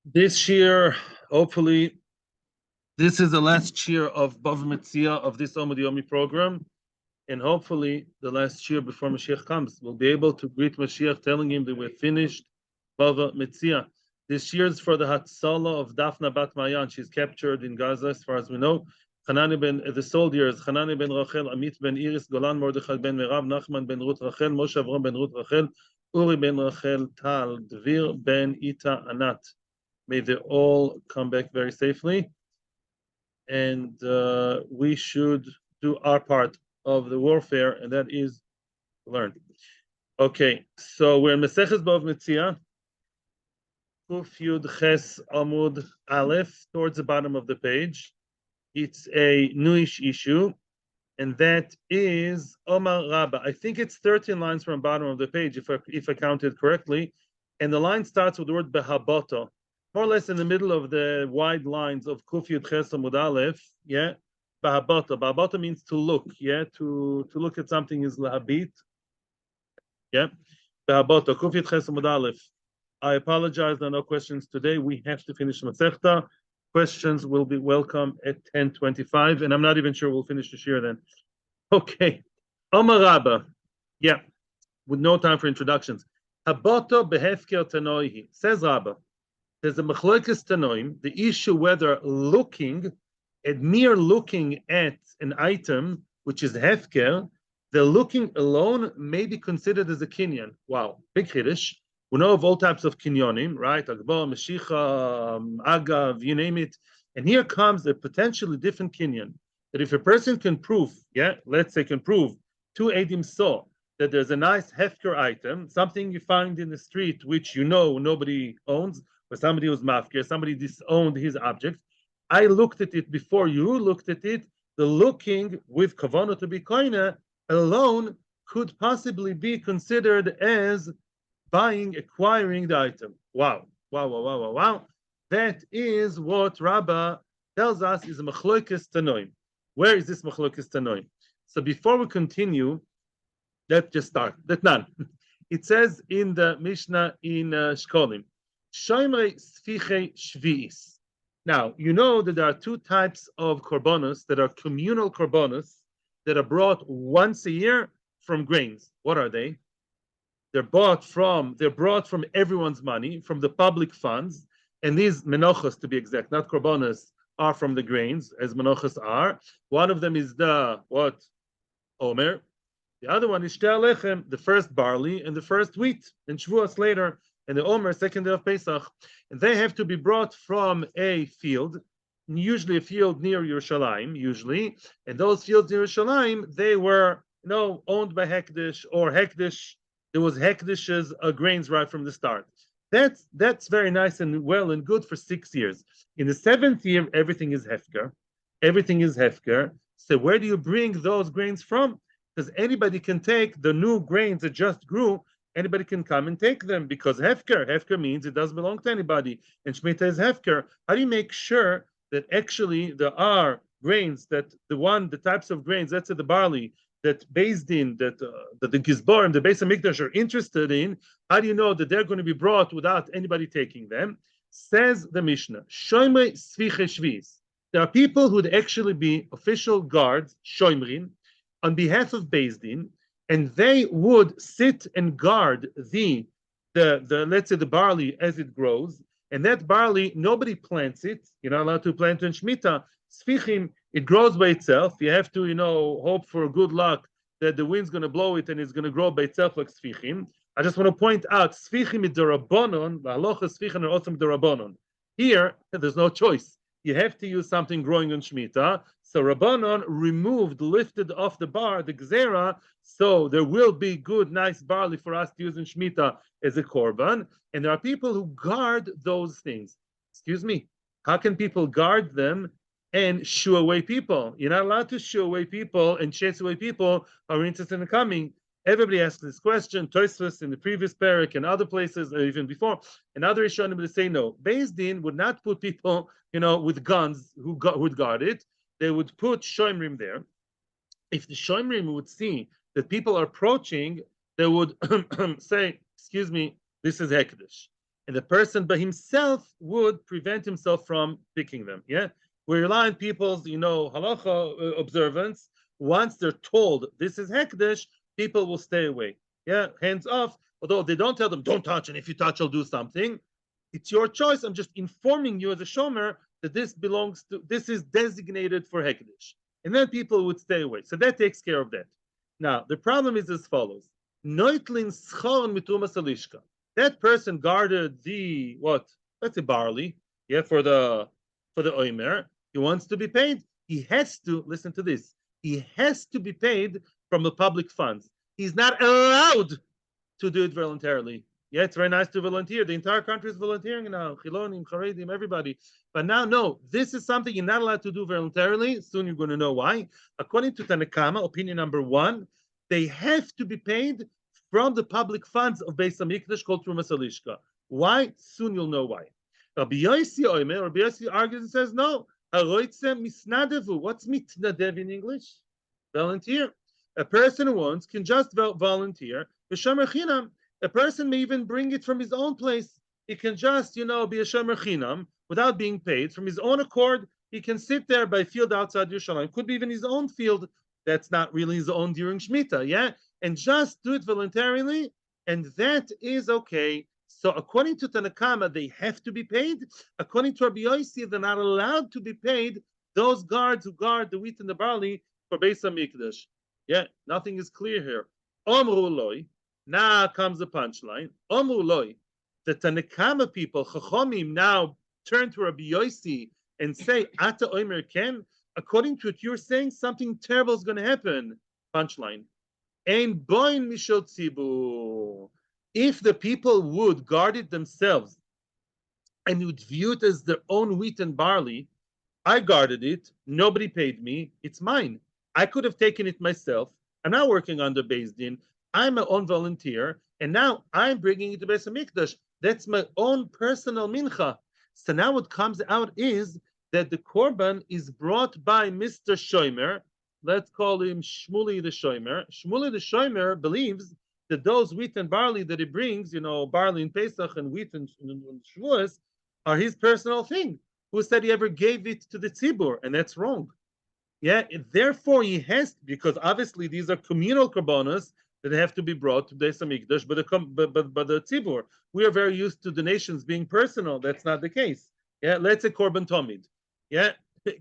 This year, hopefully, this is the last year of Bava Metzia of this Amud Yomi program, and hopefully the last year before Mashiach comes. We'll be able to greet Mashiach, telling him that we're finished Bava Metzia. This year is for the Hatzalah of Daphna Bat Mayan. She's captured in Gaza, as far as we know. Hanani ben the soldiers, Hanani ben Rachel, Amit ben Iris, Golan Mordechai ben Merab, Nachman ben Ruth Rachel, Moshe Avram ben Ruth Rachel, Uri ben Rachel Tal, Dvir ben Ita Anat. May they all come back very safely. And we should do our part of the warfare, and that is learn. Okay, so we're in Maseches Bava Metzia, Kuf Yud Ches Amud Aleph, towards the bottom of the page. It's a newish issue, and that is Omar Rabba. I think it's 13 lines from the bottom of the page, if I counted correctly. And the line starts with the word Behaboto, more or less in the middle of the wide lines of Kuf Yud Ches Amud Aleph. Yeah, Behaboto. Behaboto means to look. Yeah, to look at something is lahabit. Yeah, Behaboto. Kuf Yud Ches Amud Aleph. I apologize, there are no questions today. We have to finish Masechta. Questions will be welcome at 10:25, and I'm not even sure we'll finish the shiur then. Okay. Omar Rabba. Yeah, with no time for introductions. Haboto behefker tanoihi. Says Rabba. There's a machloekes tanoim, the issue whether mere looking at an item, which is hefker, the looking alone may be considered as a kinyan. Wow, big chiddush. We know of all types of kinyonim, right? Agbo, Mashicha, Agav, you name it. And here comes a potentially different kinyan. That if a person can prove, let's say can prove, two Edim saw that there's a nice hefker item, something you find in the street which you know nobody owns, or somebody was mafkir, somebody disowned his object. I looked at it before you looked at it. The looking with kavana to be koina alone could possibly be considered as acquiring the item. Wow. That is what Rabbah tells us is a machloekes tanoim. Where is this machloekes tanoim? So before we continue, let's just start. That none. It says in the Mishnah in Shkolim, Shoimrei Sfiche Shvi'is. Now, you know that there are two types of korbanos that are communal korbanos that are brought once a year from grains. What are they? They're brought from everyone's money, from the public funds, and these menochos, to be exact, not korbanos, are from the grains, as menochos are. One of them is the what? Omer. The other one is shter lechem, the first barley and the first wheat, and Shavuos later, and the Omer, second day of Pesach. And they have to be brought from a field, usually a field near Yerushalayim, usually. And those fields near Yerushalayim, they were owned by Hekdesh, or Hekdesh. There was Hekdesh's grains right from the start. That's very nice and well and good for 6 years. In the 7th year, everything is hefker. Everything is hefker. So where do you bring those grains from? Because anybody can take the new grains that just grew. Anybody can come and take them because hefker means it doesn't belong to anybody, and Shemitah is hefker. How do you make sure that actually there are grains that the types of grains, let's say the barley, that Beth Din, that the Gizborim, the Beis Hamikdash are interested in, how do you know that they're going to be brought without anybody taking them? Says the Mishnah, Shoimrei Sfiche Shvi'is. There are people who would actually be official guards, Shoimrin, on behalf of Beth Din, and they would sit and guard the let's say the barley as it grows, and that barley, nobody plants it. You're not allowed to plant in Shemitah. Sfichim, it grows by itself. You have to, hope for good luck that the wind's going to blow it and it's going to grow by itself like sfichim. I just want to point out, sfichim is the rabbonon, the halacha sfichim are also the rabbonon. Here, there's no choice. You have to use something growing on Shemitah. So rabbonon lifted off the bar, the gzera, so there will be good, nice barley for us to use in Shemitah as a korban. And there are people who guard those things. Excuse me, how can people guard them and shoo away people? You're not allowed to shoo away people and chase away people who are interested in coming. Everybody asks this question. Tosfos in the previous parak and other places, or even before, and other Rishonim would say no. Beth Din would not put people, with guns who would guard it. They would put shoimrim there. If the shoimrim would see that people are approaching, they would say, "Excuse me, this is hekdesh." and the person by himself would prevent himself from picking them. Yeah, we rely on people's, halacha observance. Once they're told this is hekdesh, people will stay away. Yeah, hands off. Although they don't tell them don't touch, and if you touch, I'll do something. It's your choice. I'm just informing you as a shomer that this is designated for hekdesh, and then people would stay away. So that takes care of that. Now the problem is as follows: noitlin schon mitumas alishka. That person guarded the what? Let's say barley, yeah, for the oimer. He wants to be paid. He has to listen to this. He has to be paid from the public funds. He's not allowed to do it voluntarily. Yeah, it's very nice to volunteer. The entire country is volunteering now. Chilonim, Charedim, everybody. But now, no, this is something you're not allowed to do voluntarily. Soon you're going to know why. According to Tanakama, opinion number one, they have to be paid from the public funds of Beis Hamikdash called Trumas Alishka. Why? Soon you'll know why. Rabbi Yossi argues and says, no. What's mitnadev in English? Volunteer. A person who wants can just volunteer. A person may even bring it from his own place. He can just, be a shomer chinam without being paid from his own accord. He can sit there by field outside Yerushalayim. Could be even his own field that's not really his own during Shemitah, yeah? And just do it voluntarily, and that is okay. So according to Tanakama, they have to be paid. According to Rabbi Yossi, they're not allowed to be paid. Those guards who guard the wheat and the barley for Beis Hamikdash. Yeah, nothing is clear here. Omru loy. Now comes the punchline. Omru loy. The Tanakama people, Chachomim, now turn to Rabbi Yossi and say, Ata oimer ken. According to what you're saying, something terrible is going to happen. Punchline. Ein boin mishol tzibur. If the people would guard it themselves and would view it as their own wheat and barley, I guarded it, nobody paid me, it's mine. I could have taken it myself. I'm not working under Beth Din. I'm my own volunteer, and now I'm bringing it to Beis Hamikdash. That's my own personal mincha. So now what comes out is that the korban is brought by Mr. Shomer. Let's call him Shmuli the Shomer. Shmuli the Shomer believes that those wheat and barley that he brings, barley in Pesach and wheat in Shavuos, are his personal thing. Who said he ever gave it to the tzibur? And that's wrong. Yeah, and therefore he has, because obviously these are communal korbanos that have to be brought to Beis Hamikdash, but the tzibur. We are very used to donations being personal. That's not the case. Yeah, let's say korban tomid. Yeah,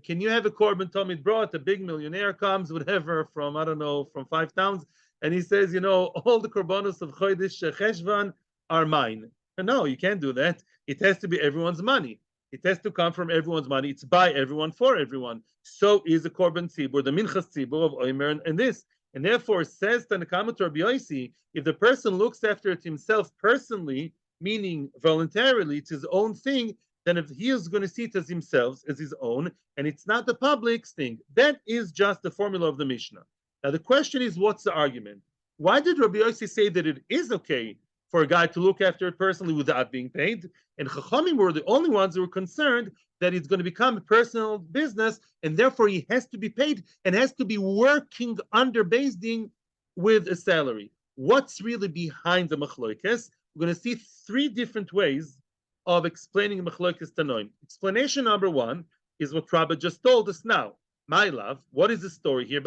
can you have a korban tomid brought? A big millionaire comes, whatever, from I don't know, from 5 towns, and he says, all the korbanos of Chodesh Cheshvan are mine. And no, you can't do that. It has to be everyone's money. It has to come from everyone's money. It's by everyone for everyone. So is the korban tzibur, the minchas tzibur of Omer and this. And therefore, says Tanakama to Rabbi Yossi, if the person looks after it himself personally, meaning voluntarily, it's his own thing, then if he is going to see it as himself, as his own, and it's not the public's thing, that is just the formula of the Mishnah. Now the question is, what's the argument? Why did Rabbi Yossi say that it is okay for a guy to look after it personally without being paid? And Chachamim were the only ones who were concerned that it's going to become a personal business, and therefore he has to be paid and has to be working under Beth Din with a salary. What's really behind the machloikes? We're going to see 3 different ways of explaining machloikes tanoim. Explanation number 1 is what Rabbi just told us now. My love, what is the story here?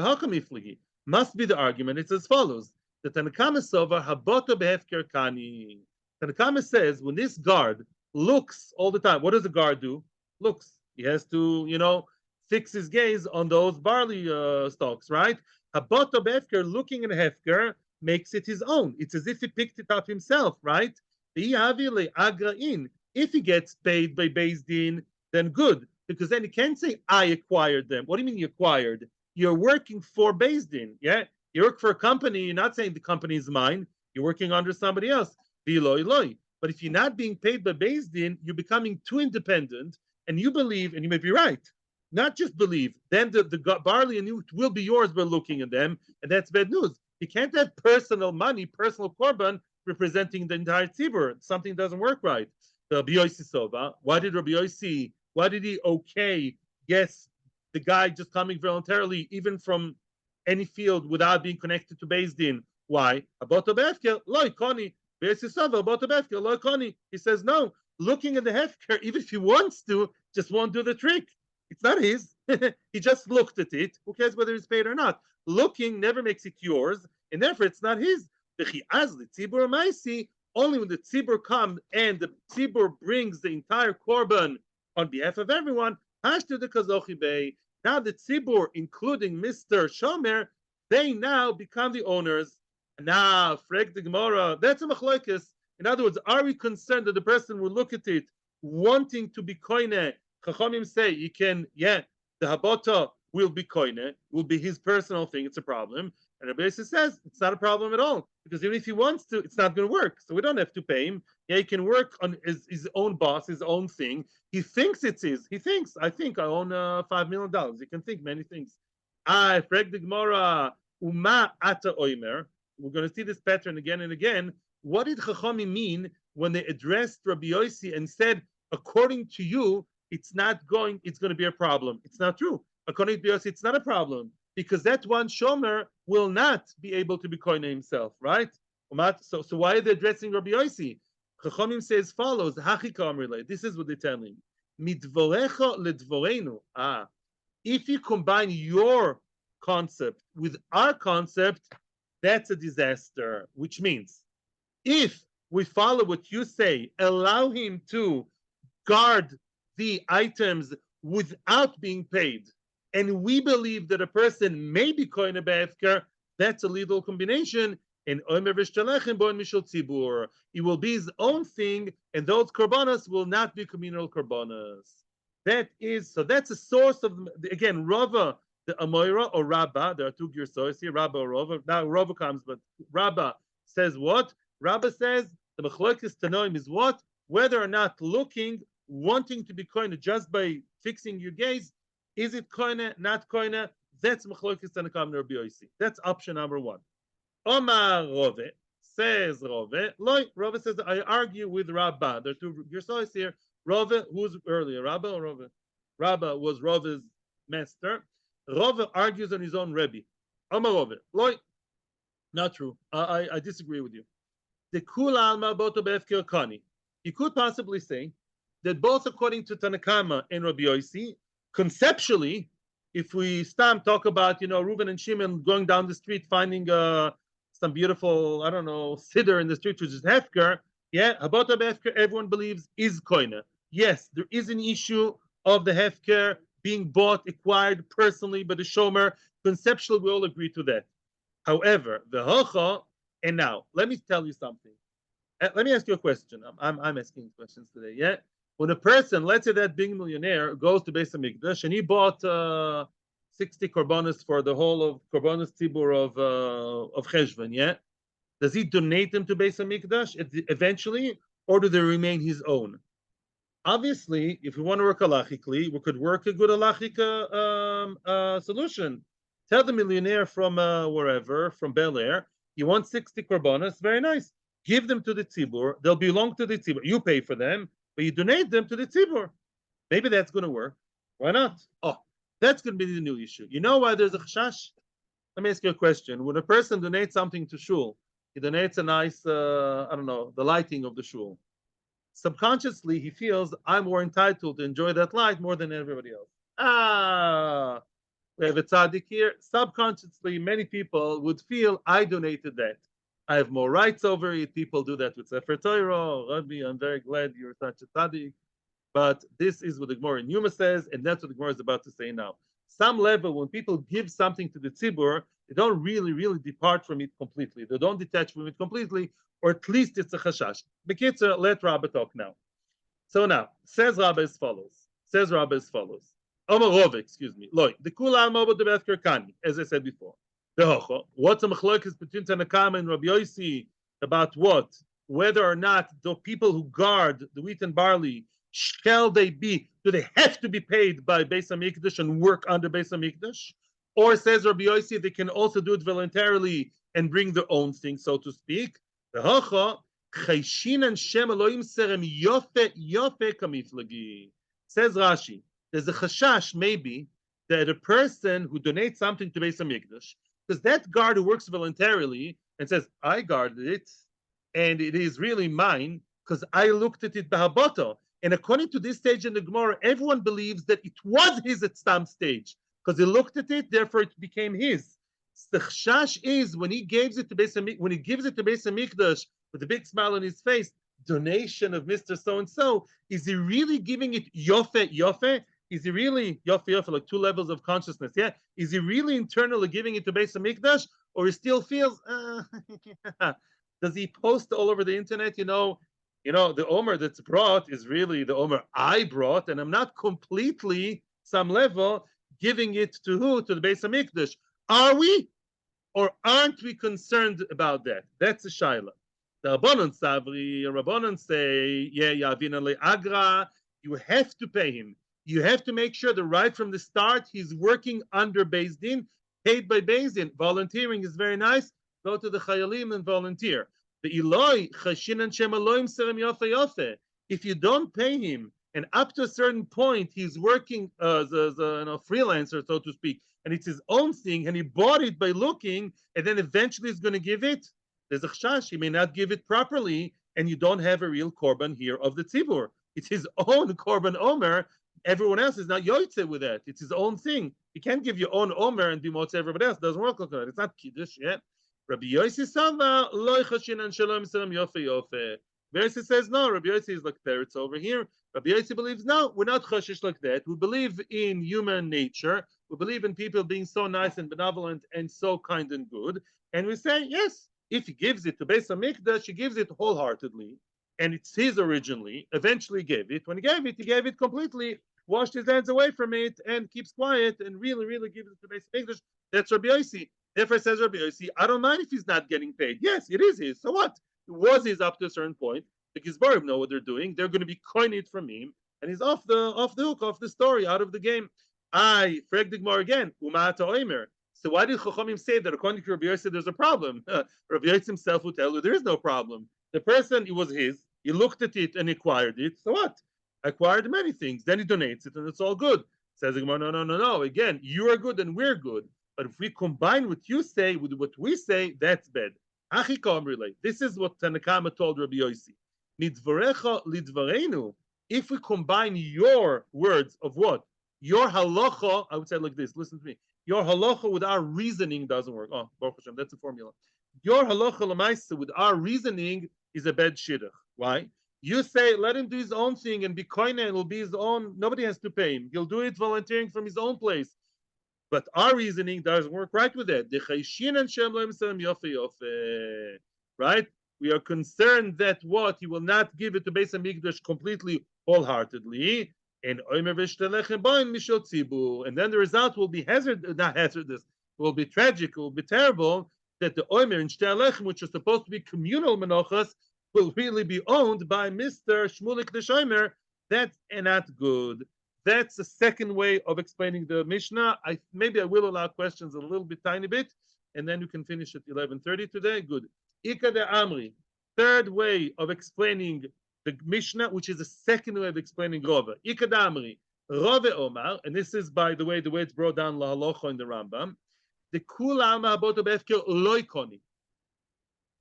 Must be the argument. It's as follows. The Tanakama Sova Haboto Behefker Kani. Tanakama says when this guard looks all the time, what does the guard do? Looks. He has to, fix his gaze on those barley stalks, right? Haboto Behefker, looking at Hefker, makes it his own. It's as if he picked it up himself, right? If he gets paid by Beth Din, then good. Because then he can't say, I acquired them. What do you mean you acquired? You're working for Beth Din, yeah? You work for a company, you're not saying the company is mine, you're working under somebody else. But if you're not being paid by Beth Din, you're becoming too independent, and you believe, and you may be right, not just believe, then the barley and wheat will be yours by looking at them, and that's bad news. You can't have personal money, personal korban, representing the entire tzibur. Something doesn't work right. The Rabbi Yossi Sova, why did he okay, yes, the guy just coming voluntarily, even from any field without being connected to Beth Din? Why? He says no, looking at the hefker, even if he wants to, just won't do the trick. It's not his. He just looked at it. Who cares whether it's paid or not? Looking never makes it yours, and therefore it's not his. Only when the tzibur comes and the tzibur brings the entire korban on behalf of everyone, now the tzibur, including Mr. Shomer, they now become the owners. Now, frag the Gemara, that's a machlokes. In other words, are we concerned that the person will look at it wanting to be koine? Chachamim say you can, the habota will be koine, will be his personal thing. It's a problem. And Rabbi Yossi says it's not a problem at all because even if he wants to, it's not going to work. So we don't have to pay him. Yeah, he can work on his own boss, his own thing. He thinks it's his. He thinks, I think I own $5 million. He can think many things. I frag the Gemara, uma ata oimer. We're going to see this pattern again and again. What did Chachamim mean when they addressed Rabbi Yossi and said, according to you, it's going to be a problem? It's not true. According to Rabbi Yossi, it's not a problem because that one shomer will not be able to be koine himself, right? So why are they addressing Rabbi Yossi? Chachamim says follows, this is what they tell him. Midvorecha ledvorenu. If you combine your concept with our concept, that's a disaster, which means if we follow what you say, allow him to guard the items without being paid, and we believe that a person may be koine be'efker, that's a lethal combination. And it will be his own thing, and those korbanos will not be communal korbanos. That's a source of, again, Rava, the Amoira or Rabba. There are two girsos here, Rabba or Rava. Now Rava comes, but Rabba says what? Rabba says the machlokes tanoim is what? Whether or not looking, wanting to be koine just by fixing your gaze, is it koine, not koine? That's machlokes tanakam and Rabbi Yossi. That's option number one. Omar Rove says Rove. Rove says I argue with Rabba. There are two girsos here. Rove, who's earlier, Rabba or Rove? Rabba was Rove's master. Rove argues on his own Rebbe. Omar Rove. Loi, not true. I disagree with you. The Kul Alma Boto Befker Kani. You could possibly say that both according to Tanakama and Rabbi Yossi, conceptually, if we talk about, Reuven and Shimon going down the street finding some beautiful, siddur in the street, which is hefker, Habota Hefker, everyone believes is koine. Yes, there is an issue of the hefker being bought, acquired personally by the shomer. Conceptually, we all agree to that. However, the hocha, and now let me tell you something. Let me ask you a question. I'm asking questions today. Yeah, when a person, let's say that big millionaire, goes to Beis Hamikdash and he bought 60 korbanos for the whole of korbanos tzibur of Cheshvan. Yeah, does he donate them to Beis Hamikdash eventually, or do they remain his own? Obviously, if we want to work halachically, we could work a good halachic solution. Tell the millionaire from wherever, from Bel Air, you want 60 korbanos, very nice. Give them to the tzibur. They'll belong to the tzibur. You pay for them, but you donate them to the tzibur. Maybe that's going to work. Why not? Oh, that's going to be the new issue. You know why there's a chashash? Let me ask you a question. When a person donates something to shul, he donates a nice, the lighting of the shul. Subconsciously, he feels I'm more entitled to enjoy that light more than everybody else. We have a tzaddik here. Subconsciously, many people would feel I donated that. I have more rights over it. People do that with Sefer Torah. Rabbi, I'm very glad you're such a tzaddik. But this is what the Gemara in Yoma says, and that's what the Gemara is about to say now. Some level, when people give something to the tzibur, they don't really depart from it completely. They don't detach from it completely, or at least it's a chashash. Bekitzer, let Rabbi talk now. So now, says Rabbi as follows. Excuse me. Loi, the kul alma the befker kani, as I said before. What's a machlokes between Tanakama and Rabbi Yossi about what? Whether or not the people who guard the wheat and barley, do they have to be paid by Beis Hamikdash and work under Beis Hamikdash? Or says Rabbi Yossi, they can also do it voluntarily and bring their own thing, so to speak. Says Rashi, there's a chashash maybe that a person who donates something to Beis Hamikdash, because that guard who works voluntarily and says, I guarded it, and it is really mine, because I looked at it bahaboto. And according to this stage in the Gemara, everyone believes that it was his at some stage because he looked at it, therefore it became his. The chashash is when he gives it to Beis Hamikdash with a big smile on his face, donation of Mr. So and so. Is he really giving it yofe? Is he really yofe, like 2 levels of consciousness? Yeah. Is he really internally giving it to Beis Hamikdash, or he still feels? Does he post all over the internet? The Omer that's brought is really the Omer I brought, and I'm not completely some level giving it to who? To the Beis Hamikdash. Are we, or aren't we concerned about that? That's a shaila. The Rabbanon say, yeah, Yavina le'agra, you have to pay him. You have to make sure that right from the start he's working under Beth Din, paid by Beth Din. Volunteering is very nice. Go to the Chayalim and volunteer. The Eloi, Chashinan Shem Elohim Serem Yofe Yofe. If you don't pay him, and up to a certain point he's working as a freelancer, so to speak, and it's his own thing, and he bought it by looking, and then eventually he's going to give it, there's a chashash, he may not give it properly, and you don't have a real korban here of the tzibur. It's his own korban omer. Everyone else is not yoytze with that. It's his own thing. You can't give your own omer and be motze everybody else. It doesn't work like that. It's not kiddush yet. Rabbi Yossi Sava loy chashinan shalom salam yofe yofe. Yossi says no. Rabbi Yossi is like parrots over here. Rabbi Yossi believes no. We're not chashish like that. We believe in human nature. We believe in people being so nice and benevolent and so kind and good. And we say yes. If he gives it to Beis Hamikdash, he gives it wholeheartedly, and it's his originally. Eventually, he gave it. When he gave it completely. Washed his hands away from it and keeps quiet and really, really gives it to Beis Hamikdash. That's Rabbi Yossi. Therefore, says Rabbi Yossi, I don't mind if he's not getting paid. Yes, it is his. So what? It was his up to a certain point. The Gizbarim know what they're doing. They're going to be coining it from him, and he's off the hook, off the story, out of the game. I frag the Gemara again. Umata oimer. So why did Chachamim say that according to Rabbi Yossi there's a problem? Rabbi Yossi himself would tell you there is no problem. The person, it was his. He looked at it and acquired it. So what? Acquired many things. Then he donates it, and it's all good. Says the Gemara, no. Again, you are good and we're good. But if we combine what you say with what we say, that's bad. This is what Tanakama told Rabbi Yossi. Nidvarecha lidvarenu. If we combine your words of what? Your halacha, I would say like this, listen to me. Your halacha with our reasoning doesn't work. Oh, Baruch Hashem, that's a formula. Your halacha l'maisa with our reasoning is a bad shidduch. Why? You say, let him do his own thing and be koine, and will be his own. Nobody has to pay him. He'll do it volunteering from his own place. But our reasoning doesn't work right with that. Right? We are concerned that what? He will not give it to Beis Hamikdash completely, wholeheartedly. And then the result will be not hazardous. It will be tragic. It will be terrible that the Omer and Shtei Alechem, which are supposed to be communal menachas, will really be owned by Mr. Shmulik the Shomer. That's not good. That's the second way of explaining the Mishnah. Maybe I will allow questions a little bit, tiny bit, and then you can finish at 11:30 today. Good. Ika de Amri. Third way of explaining the Mishnah, which is the second way of explaining Rova. Ika de Amri. Rove Omar, and this is, by the way it's brought down lahalocha in the Rambam. The Kula Alma Haboto Befker Loikoni.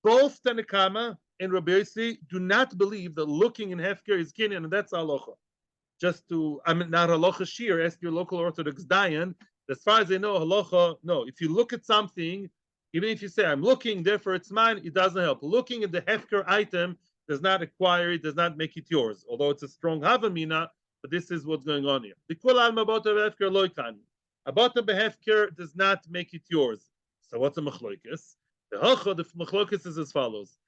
Both Tanakama and Rabbi Yossi do not believe that looking in Hefker is kinyan, and that's halacha. Just to, not halacha shiur, ask your local Orthodox dayan. As far as they know, halacha, no. If you look at something, even if you say, I'm looking, therefore it's mine, it doesn't help. Looking at the Hefker item does not acquire it, does not make it yours. Although it's a strong havamina, but this is what's going on here. The kol alma abota behefker loikani. Abota behefker does not make it yours. So what's a machloikis? The machloikis is as follows.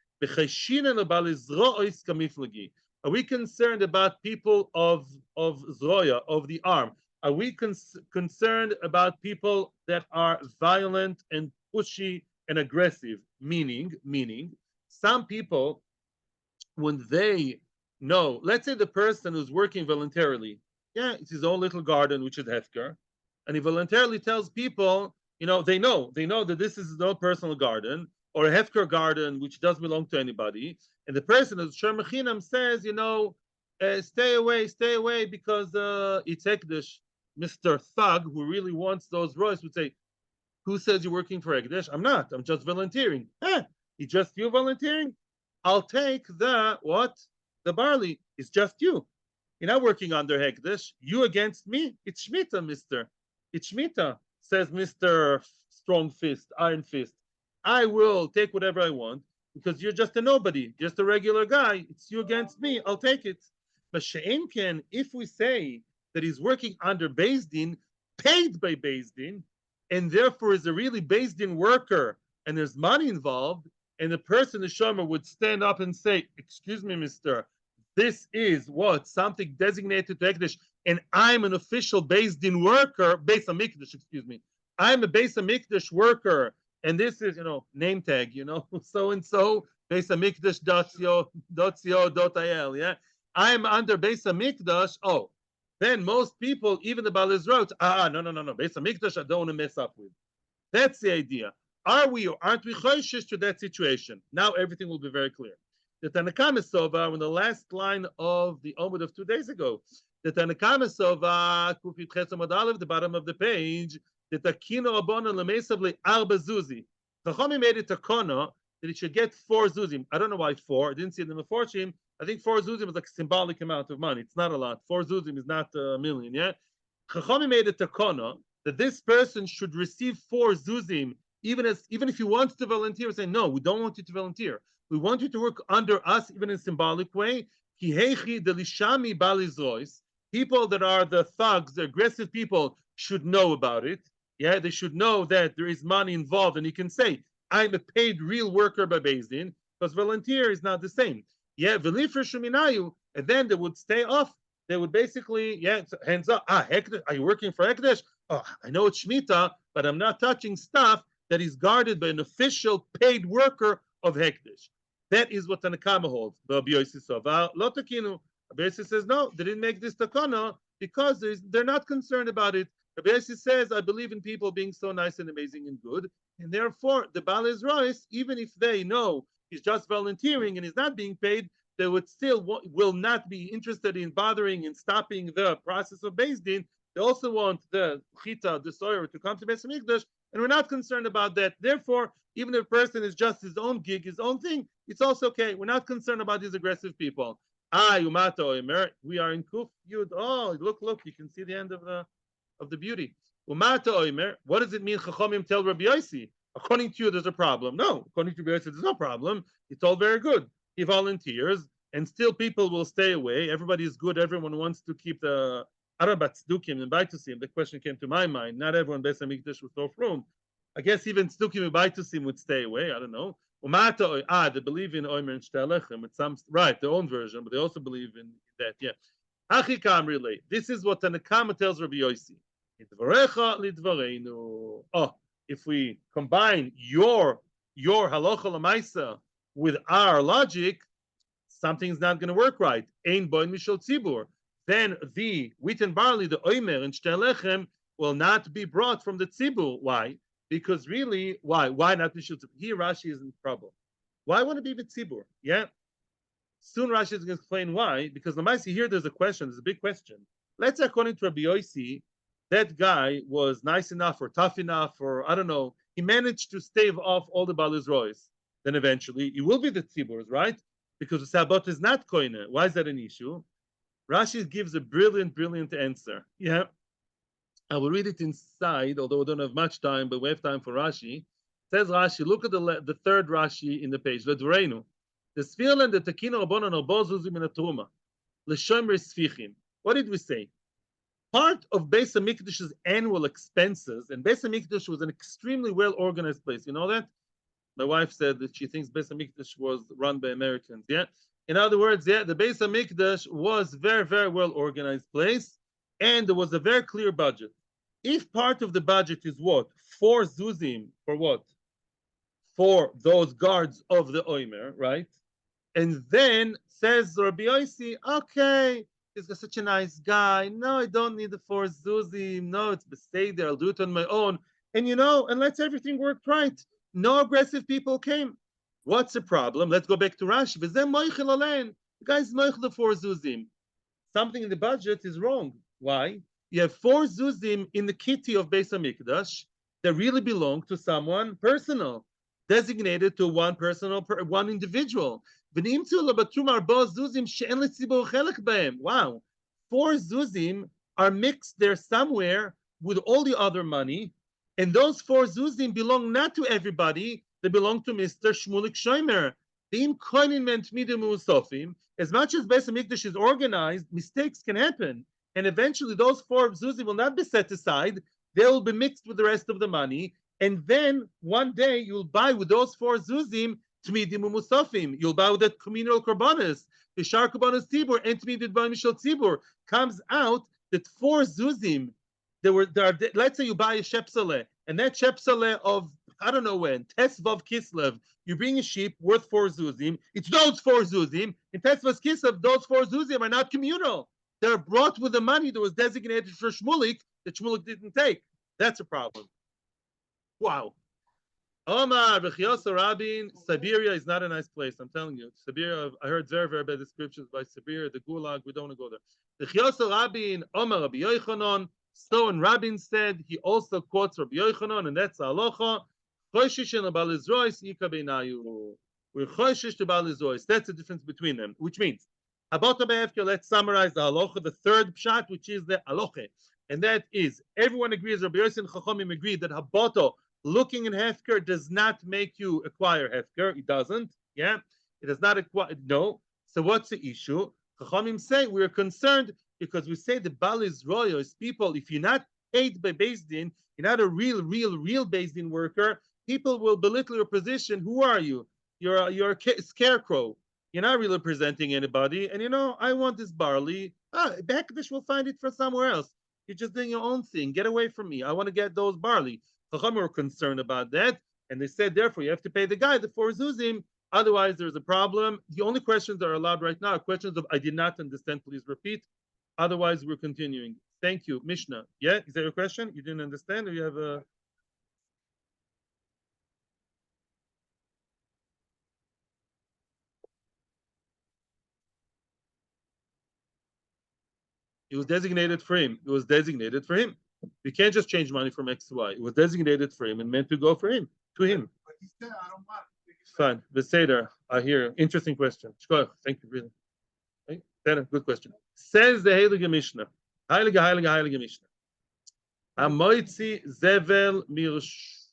Are we concerned about people of Zroya, of the arm? Are we concerned about people that are violent and pushy and aggressive? Meaning, some people, when they know, let's say the person who's working voluntarily, it's his own little garden, which is Hefker, and he voluntarily tells people, they know that this is his own personal garden, or a Hefker garden, which doesn't belong to anybody, and the person, as Sher Mechinam says, stay away, because it's Ekdesh. Mr. Thug, who really wants those royals, would say, who says you're working for Ekdesh? I'm not. I'm just volunteering. It's just you volunteering? I'll take the, what? the barley. It's just you. You're not working under Hekdesh. You against me? It's Shemitah, mister. It's Shemitah, says Mr. Strong Fist, Iron Fist. I will take whatever I want because you're just a nobody, just a regular guy. It's you against me. I'll take it. But She'enken, if we say that he's working under Beis Din, paid by Beis Din, and therefore is a really Beis Din worker, and there's money involved, and the person, the shomer, would stand up and say, "Excuse me, mister, this is what? Something designated to Ekdesh, and I'm an official Beis Din worker, Beis HaMikdash, excuse me. I'm a Beis HaMikdash worker, and this is, name tag, so and so, Beis HaMikdash.co.il, yeah? I'm under Beis HaMikdash. Oh, then most people, even the Baal wrote, no, Beis HaMikdash, I don't want to mess up with. That's the idea. Are we or aren't we choishish to that situation? Now everything will be very clear. The Tanakama Sova, in the last line of the Amud of 2 days ago, the Tanakama Sova, Kufit Chesamad Aleph, the bottom of the page, the Takino Abona Lemesavli Arba Zuzi. Chachami made it takona that it should get 4 zuzim. I don't know why 4. I didn't see it in the Forshim. I think 4 zuzim is like a symbolic amount of money. It's not a lot. 4 zuzim is not a million, yeah? Chachami made it takona that this person should receive 4 zuzim even if he wants to volunteer, say, no, we don't want you to volunteer. We want you to work under us, even in a symbolic way. People that are the thugs, the aggressive people, should know about it. Yeah, they should know that there is money involved, and you can say, I'm a paid real worker by Beis Din, because volunteer is not the same. Yeah, and then they would stay off. They would basically, hands up. Hekdesh, are you working for Hekdesh? Oh, I know it's Shemitah, but I'm not touching stuff that is guarded by an official paid worker of Hekdesh. That is what Tanakama holds. Rabbi Yossi says, no, they didn't make this takana because they're not concerned about it. Rabbi Yossi says, I believe in people being so nice and amazing and good. And therefore, the Baal Rois, even if they know he's just volunteering and he's not being paid, they would still will not be interested in bothering and stopping the process of Beis Din. They also want the Chita, the Soyer, to come to Beis Hamikdash, and we're not concerned about that. Therefore, even if a person is just his own gig, his own thing, it's also okay. We're not concerned about these aggressive people. We are in Kuf Yud. Oh, look, you can see the end of the beauty. Umata Oimer, what does it mean? Chachomim tell Rabbi Yossi, according to you, there's a problem. No, according to Rabbi Yossi, there's no problem. It's all very good. He volunteers, and still people will stay away. Everybody is good. Everyone wants to keep the Arabat Tzdukim and Baitusim. The question came to my mind. Not everyone Beis Hamikdash was so from. I guess even Tzdukim and Baitusim would stay away. I don't know. They believe in Oimer and Shtalechem. It's right, their own version, but they also believe in that. Yeah. Achikam relay. This is what Tanakama tells Rabbi Yossi. Oh, if we combine your halacha lamaisa with our logic, something's not going to work right. Ein boin mishal tzibur. Then the wheat and barley, the oimer and shtalechem, will not be brought from the tzibur. Why? Because really, why? Why not mishal tzibur? Here Rashi is in trouble. Why want to be with tzibur? Yeah. Soon Rashi is going to explain why. Because lamaisi here, there's a question. There's a big question. Let's say according to Rabbi Yossi, that guy was nice enough or tough enough, or I don't know. He managed to stave off all the Baal Rois. Then eventually it will be the tziburs, right? Because the Sabbat is not koine. Why is that an issue? Rashi gives a brilliant answer. Yeah. I will read it inside, although we don't have much time, but we have time for Rashi. Says Rashi, look at the third Rashi in the page. Ledvoreinu. The Sfirl and the Tekino Rabbanon are bozuzim in a truma. L'shomer sfichim. What did we say? Part of Beis HaMikdash's annual expenses, and Beis HaMikdash was an extremely well-organized place. You know that? My wife said that she thinks Beis HaMikdash was run by Americans. Yeah. In other words, yeah, the Beis HaMikdash was very, very well-organized place, and there was a very clear budget. If part of the budget is what? 4 zuzim for what? For those guards of the Oimer, right? And then says Rabbi Yossi, okay, he's such a nice guy. No, I don't need the 4 zuzim. No, it's beseder. I'll do it on my own. And and let's everything work right. No aggressive people came. What's the problem? Let's go back to Rashi. The guy's moich the 4 zuzim. Something in the budget is wrong. Why? You have 4 zuzim in the kitty of Beis HaMikdash that really belong to someone personal, designated to one individual. Wow. 4 zuzim are mixed there somewhere with all the other money, and those 4 zuzim belong not to everybody, they belong to Mr. Shmulik Shomer. As much as Beis Hamikdash is organized, mistakes can happen. And eventually those 4 zuzim will not be set aside, they will be mixed with the rest of the money. And then one day you'll buy with those 4 zuzim Tmidim Musafim. You'll buy with that communal korbanos. The Shar Korbanos Tzibur and Tmidid Mishal Tzibur. Comes out that 4 zuzim, let's say you buy a shepsale, and that shepsale of, I don't know when, Tesvav Kislev, you bring a sheep worth 4 zuzim, it's those 4 zuzim, in Tesvav Kislev, those 4 zuzim are not communal. They're brought with the money that was designated for Shmulik that Shmulik didn't take. That's a problem. Wow. Omar, B'chiyasa Rabin, Siberia is not a nice place, I'm telling you. Siberia, I heard very, very bad descriptions by Siberia, the Gulag, we don't want to go there. B'chiyasa Rabin, Omar Rabbi Yochanan, so and Rabin said, he also quotes Rabbi Yochanan, and that's halacha, Choshish and Abal Izrois, Ika Beinayu. We're Choshish to Abal Izrois. That's the difference between them, which means, Abota Be'efker, let's summarize the halacha, the third pshat, which is the halacha. And that is, everyone agrees, Rabbi Yossi and Chachamim agree that Haboto, looking in Hefker does not make you acquire Hefker. It doesn't. Yeah. It does not acquire. No. So what's the issue? Chachamim say we're concerned because we say the Bal is royal is people. If you're not paid by Beth Din, you're not a real Beth Din worker, people will belittle your position. Who are you? You're a scarecrow. You're not really representing anybody. And I want this barley. Bekadosh will find it for somewhere else. You're just doing your own thing. Get away from me. I want to get those barley. Chachamim were concerned about that, and they said, therefore, you have to pay the guy the 4 zuzim. Otherwise, there's a problem. The only questions that are allowed right now are questions of I did not understand. Please repeat. Otherwise, we're continuing. Thank you, Mishnah. Yeah, is that your question? You didn't understand, or you have a? It was designated for him. It was designated for him. We can't just change money from X to Y. It was designated for him and meant to go for him, to him. But he said, I don't want. Fine. Beseder, I hear. Interesting question. Thank you, really. Okay. Good question. Says the Heilige Mishnah. Heilige Mishnah. Amoitzi zevel mirsh.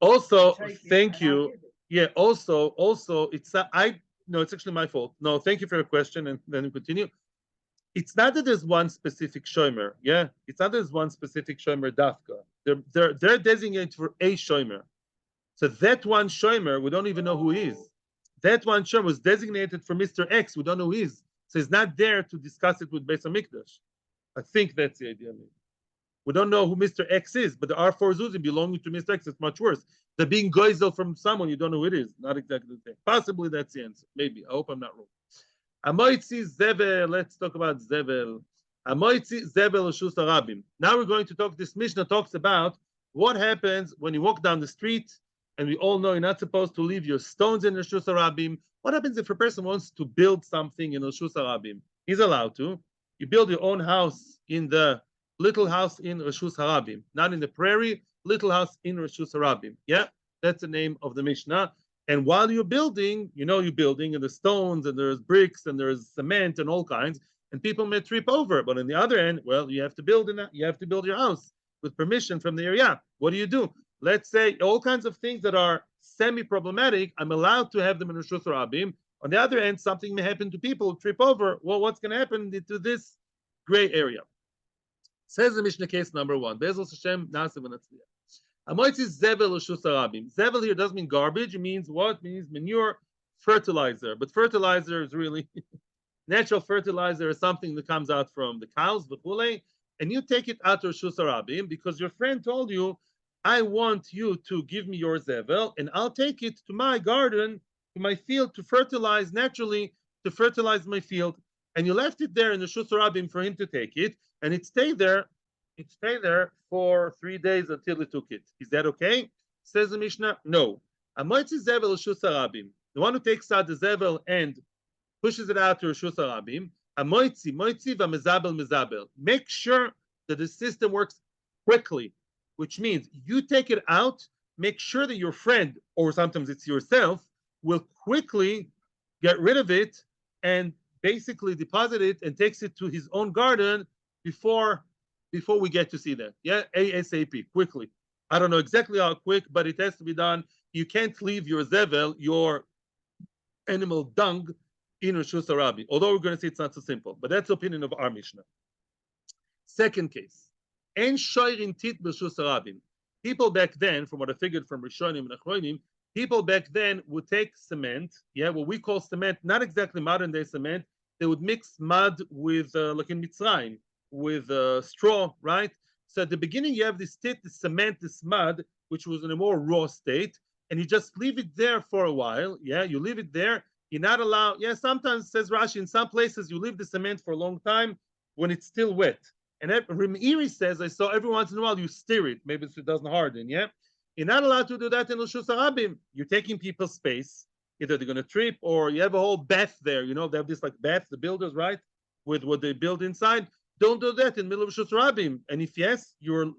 Also, thank you. Yeah, also, it's it's actually my fault. No, thank you for your question, and then we continue. It's not that there's one specific shomer, yeah? It's not that there's one specific shomer dafka. They're designated for a shomer. So that one shomer, we don't even know who he is. That one shomer was designated for Mr. X, we don't know who he is. So he's not there to discuss it with Beis Hamikdash. I think that's the idea. We don't know who Mr. X is, but there are 4 zuzim belonging to Mr. X. It's much worse. They're being goizel from someone you don't know who it is. Not exactly the same. Possibly that's the answer. Maybe. I hope I'm not wrong. Amoitzi zevel. Let's talk about zevel. Amoitzi zevel Reshus Harabim. Now we're going to talk. This Mishnah talks about what happens when you walk down the street, and we all know you're not supposed to leave your stones in Reshus Harabim. What happens if a person wants to build something in Reshus Harabim? He's allowed to. You build your own house in the little house in Reshus Harabim, not in the prairie. Little house in Reshus Harabim. Yeah, that's the name of the Mishnah. And while you're building, you're building, and there's stones, and there's bricks, and there's cement, and all kinds, and people may trip over. But on the other end, well, you have to build your house with permission from the area. What do? Let's say all kinds of things that are semi-problematic. I'm allowed to have them in Reshus Harabim. On the other end, something may happen to people, trip over. Well, what's going to happen to this gray area? Says the Mishnah case number 1. Be'ezras Hashem na'aseh v'natzliach. Amoitzi zevel Reshus Harabim. Zevel here doesn't mean garbage. It means what? It means manure, fertilizer. But fertilizer is really natural fertilizer is something that comes out from the cows, v'chulei, and you take it out to Reshus Harabim because your friend told you, I want you to give me your zevel, and I'll take it to my garden, to my field, to fertilize naturally, to fertilize my field. And you left it there in the Reshus Harabim for him to take it, and it stayed there for 3 days until he took it. Is that okay? Says the Mishnah, no. Amoitzi zevel Reshus Harabim. The one who takes out the zevel and pushes it out to Reshus Harabim. Amoitzi v'mezabel. Make sure that the system works quickly. which means you take it out, make sure that your friend, or sometimes it's yourself, will quickly get rid of it and basically deposit it and takes it to his own garden before we get to see that. Yeah, ASAP, quickly. I don't know exactly how quick, but it has to be done. You can't leave your zevel, your animal dung, in Rishus Harabi. Although we're going to say it's not so simple, but that's the opinion of our Mishnah. Second case, en shoirin tit b'Rishus Harabim. People back then, from what I figured from Rishonim and Achronim, people back then would take cement, yeah, what we call cement, not exactly modern day cement. They would mix mud with, like in Mitzrayim, with straw, right? So at the beginning, you have this tit, this cement, this mud, which was in a more raw state, and you just leave it there for a while. Yeah, you leave it there. You're not allowed. Yeah, sometimes, says Rashi, in some places you leave the cement for a long time when it's still wet. And Rimiri says, I saw every once in a while you stir it, maybe so it doesn't harden. Yeah, you're not allowed to do that in Rishus Harabim. You're taking people's space. Either they're going to trip, or you have a whole bath there. You know, they have this like bath, the builders, right, with what they build inside. Don't do that in the middle of Rishus Harabim. And if yes, you're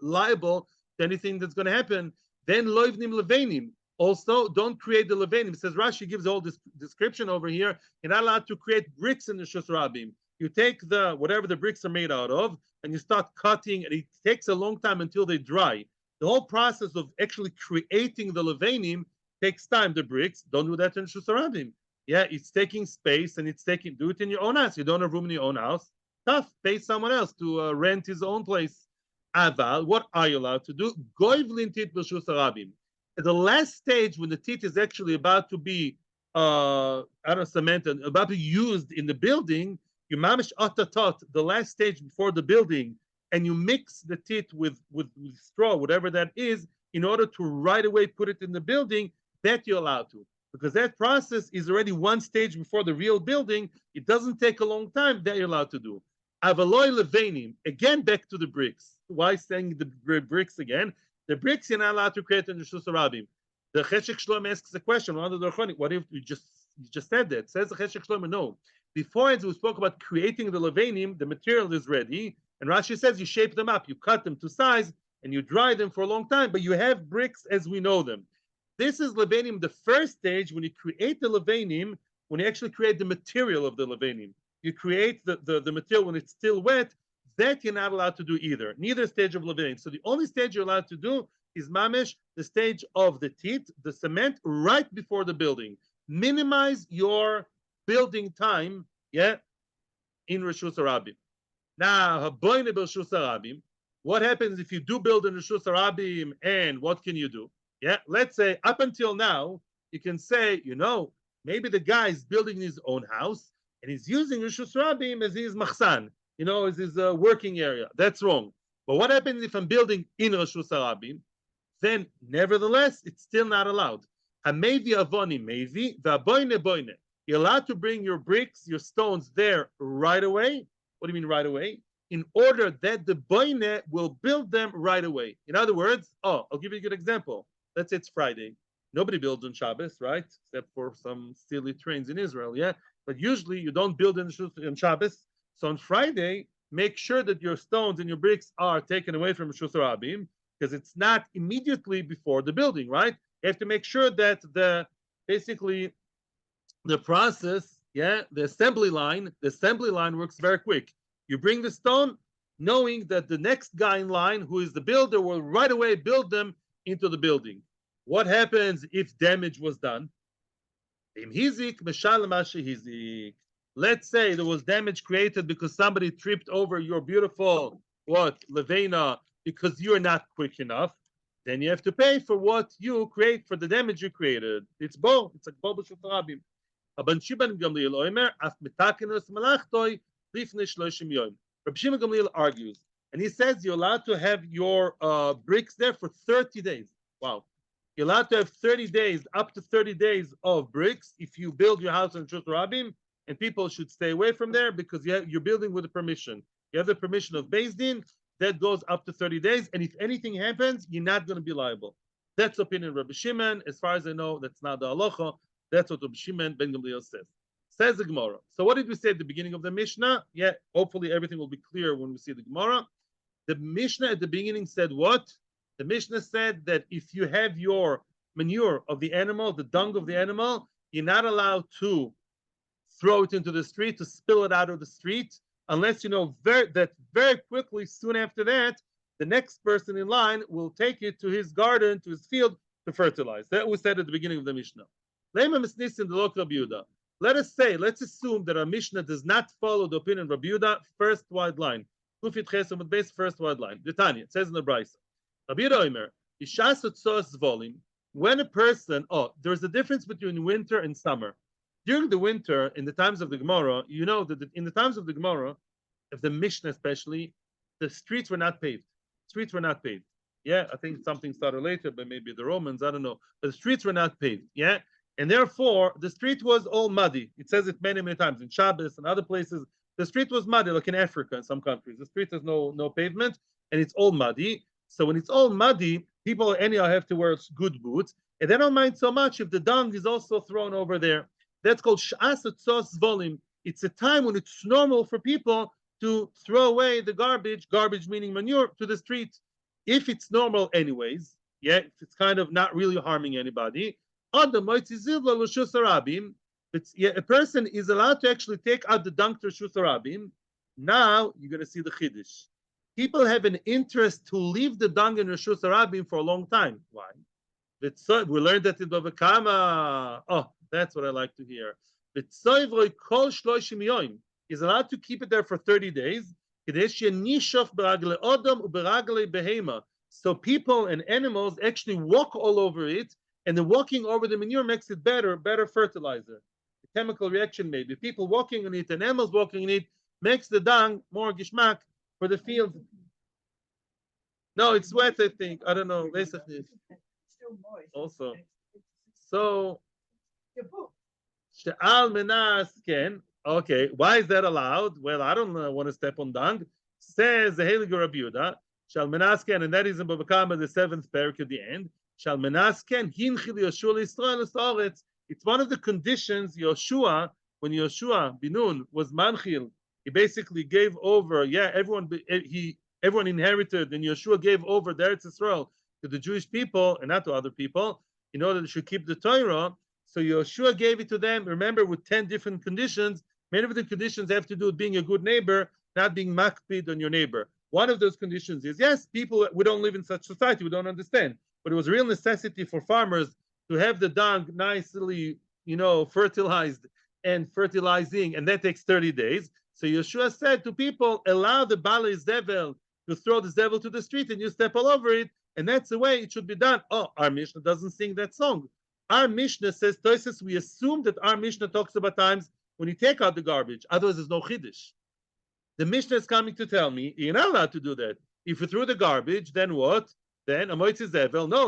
liable to anything that's going to happen. Then loivnim levenim. Also, don't create the levenim. It says Rashi gives all this description over here. You're not allowed to create bricks in the Rishus Harabim. You take the whatever the bricks are made out of, and you start cutting, and it takes a long time until they dry. The whole process of actually creating the levanim takes time. The bricks, don't do that in Rishus Harabim. Yeah, it's taking space, and do it in your own house. You don't have room in your own house. Tough, pay someone else to rent his own place. Aval, what are you allowed to do? Goivlin tit b'Rishus Harabim. At the last stage, when the tit is actually about to be, cemented, about to be used in the building, you mamish atatot, the last stage before the building, and you mix the tit with straw, whatever that is, in order to right away put it in the building, that you're allowed to. Because that process is already one stage before the real building. It doesn't take a long time, that you're allowed to do. Avaloi levenim, again back to the bricks. Why saying the bricks again? The bricks you're not allowed to create in the Rishus Harabim. The Cheshek Shlomo asks a question, what if you just said that? Says the Cheshek Shlomo, no. Before we spoke about creating the levanim, the material is ready, and Rashi says you shape them up, you cut them to size, and you dry them for a long time, but you have bricks as we know them. This is levanim, the first stage, when you create the levanim, when you actually create the material of the levanim. You create the material when it's still wet, that you're not allowed to do either, neither stage of levanim. So the only stage you're allowed to do is mamish, the stage of the tit, the cement, right before the building. Minimize your building time, yeah, in Rishus Harabim. Now, haboyne b'Rishus Harabim. What happens if you do build in Rishus Harabim, and what can you do? Yeah, let's say up until now, you can say, maybe the guy is building his own house and he's using Rishus Harabim as his machsan, as his working area. That's wrong. But what happens if I'm building in Rishus Harabim? Then, nevertheless, it's still not allowed. Hamevi avoni mevi v'aboyne boyne. You're allowed to bring your bricks, your stones there right away. What do you mean right away? In order that the boine will build them right away. In other words, I'll give you a good example. Let's say it's Friday. Nobody builds on Shabbos, right? Except for some silly trains in Israel, yeah? But usually you don't build in Shabbos. So on Friday, make sure that your stones and your bricks are taken away from Rishus Harabim, because it's not immediately before the building, right? You have to make sure that the process, the assembly line works very quick. You bring the stone, knowing that the next guy in line, who is the builder, will right away build them into the building. What happens if damage was done? Let's say there was damage created because somebody tripped over your beautiful, levena, because you're not quick enough. Then you have to pay for what you create, for the damage you created. It's bo. It's like bo b'Rishus Harabim. Rabbi Shimon Gamliel argues, and he says you're allowed to have your bricks there for 30 days. Wow. You're allowed to have 30 days, up to 30 days of bricks if you build your house in Rishus Harabim, and people should stay away from there because you're building with the permission. You have the permission of Beth Din, that goes up to 30 days, and if anything happens, you're not going to be liable. That's opinion of Rabbi Shimon. As far as I know, that's not the halacha. That's what Rabbi Shimon ben Gamliel says. Says the Gemara. So what did we say at the beginning of the Mishnah? Yeah, hopefully everything will be clear when we see the Gemara. The Mishnah at the beginning said what? The Mishnah said that if you have your manure of the animal, the dung of the animal, you're not allowed to throw it into the street, to spill it out of the street, unless you know that very quickly, soon after that, the next person in line will take it to his garden, to his field, to fertilize. That was said at the beginning of the Mishnah. Let's assume that our Mishnah does not follow the opinion of Rabbi Yehuda, first wide line. First wide line. The Tanya, it says in the Brisa. Rabbi Yehuda Omer, when a person, there's a difference between winter and summer. During the winter, in the times of the Gemara, you know that in the times of the Gemara, of the Mishnah especially, the streets were not paved. Streets were not paved. Yeah, I think something started later, but maybe the Romans, I don't know. But the streets were not paved. Yeah, and therefore the street was all muddy. It says it many, many times in Shabbos and other places. The street was muddy, like in Africa in some countries. The street has no pavement, and it's all muddy. So when it's all muddy, people anyhow have to wear good boots, and they don't mind so much if the dung is also thrown over there. That's called Sh'as Tzos Volim. It's a time when it's normal for people to throw away the garbage meaning manure, to the street. If it's normal anyways, yeah, if it's kind of not really harming anybody, a person is allowed to actually take out the dung to Reshus Harabim. Now you're going to see the Chiddush. People have an interest to leave the dung in Reshus Harabim for a long time. Why? We learned that in Bava Kama. Oh, that's what I like to hear. Is allowed to keep it there for 30 days. So people and animals actually walk all over it, and the walking over the manure makes it better fertilizer. The chemical reaction maybe. People walking on it and animals walking on it makes the dung more gishmak for the field. No, it's wet, I think. I don't know. Also. So, okay, why is that allowed? Well, I don't want to step on dung. Says the Heilige Rabbi Yehuda, Shal menasken, and that is in Bava Kama, the 7th parak at the end. Shal menasken hinchil Yoshua Yisrael Esaretz. It's one of the conditions Yoshua, when Yoshua Binun was manchil, he basically gave over. Yeah, everyone inherited, and Yoshua gave over the Eretz Yisrael to the Jewish people and not to other people, in order they should keep the Torah. So Yoshua gave it to them, remember, with 10 different conditions. Many of the conditions have to do with being a good neighbor, not being makpid on your neighbor. One of those conditions is, yes, people, we don't live in such society, we don't understand. But it was a real necessity for farmers to have the dung nicely, fertilized and fertilizing, and that takes 30 days. So Yeshua said to people, allow the Bali Zevel to throw the Zevel to the street, and you step all over it, and that's the way it should be done. Oh, our Mishnah doesn't sing that song. Our Mishnah says, Tosis, we assume that our Mishnah talks about times when you take out the garbage. Otherwise, there's no Chiddush. The Mishnah is coming to tell me, you're not allowed to do that. If you threw the garbage, then what? Then, no,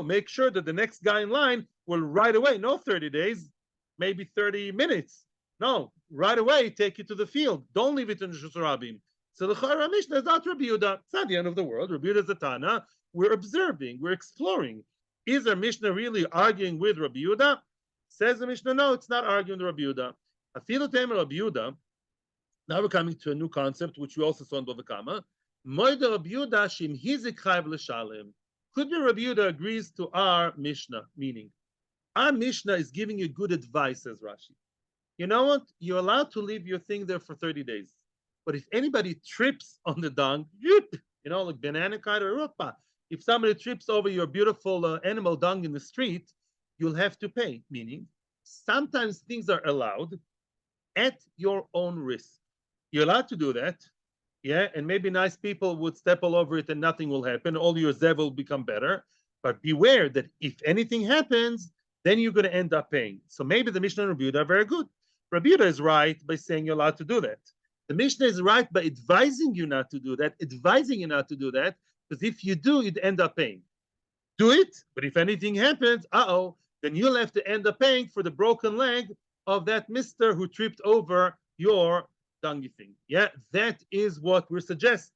make sure that the next guy in line will right away, no 30 days, maybe 30 minutes. No, right away, take it to the field. Don't leave it in Reshus Harabim. So the Chayra Mishnah is not Rabbi Yehuda. It's not the end of the world. Rabbi Yehuda is a Tana. We're observing, we're exploring. Is our Mishnah really arguing with Rabbi Yehuda? Says the Mishnah, no, it's not arguing with Rabbi Yehuda. Afilu Temer Rabbi Yehuda. Now we're coming to a new concept, which we also saw in Bava Kama. Moida Rabbi Yehuda shim hizik chayv l'shalem. Could be Rabbi Yehuda agrees to our Mishnah, meaning our Mishnah is giving you good advice, says Rashi. You know what? You're allowed to leave your thing there for 30 days. But if anybody trips on the dung, like banana kind or rupa, if somebody trips over your beautiful animal dung in the street, you'll have to pay. Meaning, sometimes things are allowed at your own risk. You're allowed to do that, yeah, and maybe nice people would step all over it and nothing will happen. All your zev will become better. But beware that if anything happens, then you're going to end up paying. So maybe the Mishnah and Rabbi Yehuda are very good. Rabbi Yehuda is right by saying you're allowed to do that. The Mishnah is right by advising you not to do that, because if you do, you'd end up paying. Do it, but if anything happens, then you'll have to end up paying for the broken leg of that mister who tripped over your dungy thing. Yeah, that is what we suggest.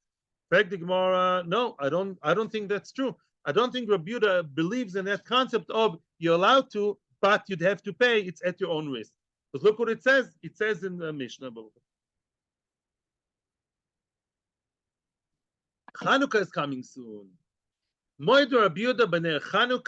Fact the Gemara, no, I don't think that's true. I don't think Rabbi Yehuda believes in that concept of you're allowed to, but you'd have to pay. It's at your own risk. Because look what it says. It says in the Mishnah. Chanukah is coming soon. What's the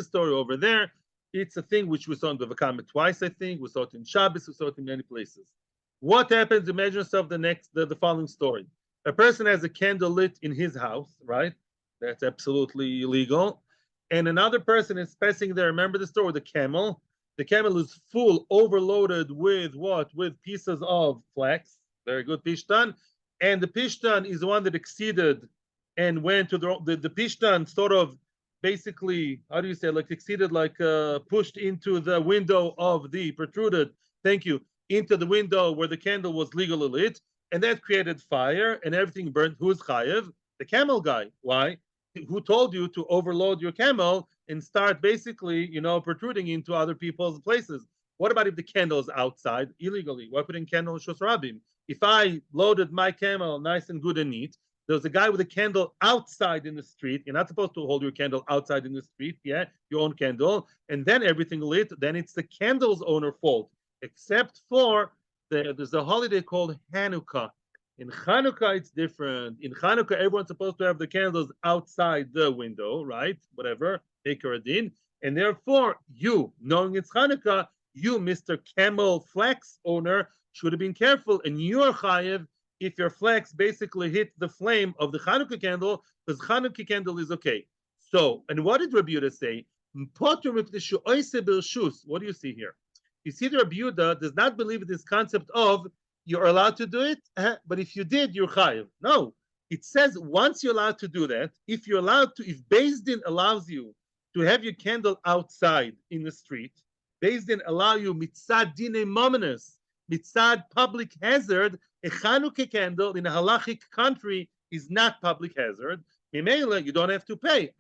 story over there? It's a thing which we saw in Bava twice, I think. We saw it in Shabbos, we saw it in many places. What happens? Imagine yourself the following story. A person has a candle lit in his house, right? That's absolutely illegal. And another person is passing there. Remember the story with the camel? The camel is full, overloaded with what? With pieces of flax. Very good, Pishtan. And the Pishtan is the one that exceeded and went to the Pishtan sort of basically, how do you say, like exceeded, like pushed into the window of the protruded, thank you, into the window where the candle was legally lit, and that created fire and everything burned. Who's chayev? The camel guy. Why? Who told you to overload your camel and start basically, protruding into other people's places? What about if the candle is outside illegally? Why putting candle in Shus Rabim? If I loaded my camel nice and good and neat, there's a guy with a candle outside in the street. You're not supposed to hold your candle outside in the street, yeah, your own candle, and then everything lit, then it's the candle's owner fault, except for there's a holiday called Hanukkah. In Hanukkah, it's different. In Hanukkah, everyone's supposed to have the candles outside the window, right? Whatever, take a din. And therefore, you, knowing it's Hanukkah, you, Mr. Camel Flax owner, should have been careful, and you're chayev if your flax basically hit the flame of the Hanukkah candle, because Hanukkah candle is okay. So, and what did Rabbi Yehuda say? What do you see here? You see, the Rabbi Yehuda does not believe in this concept of you're allowed to do it, but if you did, you're chayiv. No, it says once you're allowed to do that, if you're allowed to, if Beth Din allows you to have your candle outside in the street, Beth Din allow you mitzad dine mominus, mitzad public hazard. A Chanukah candle in a halachic country is not public hazard. Memela, you don't have to pay.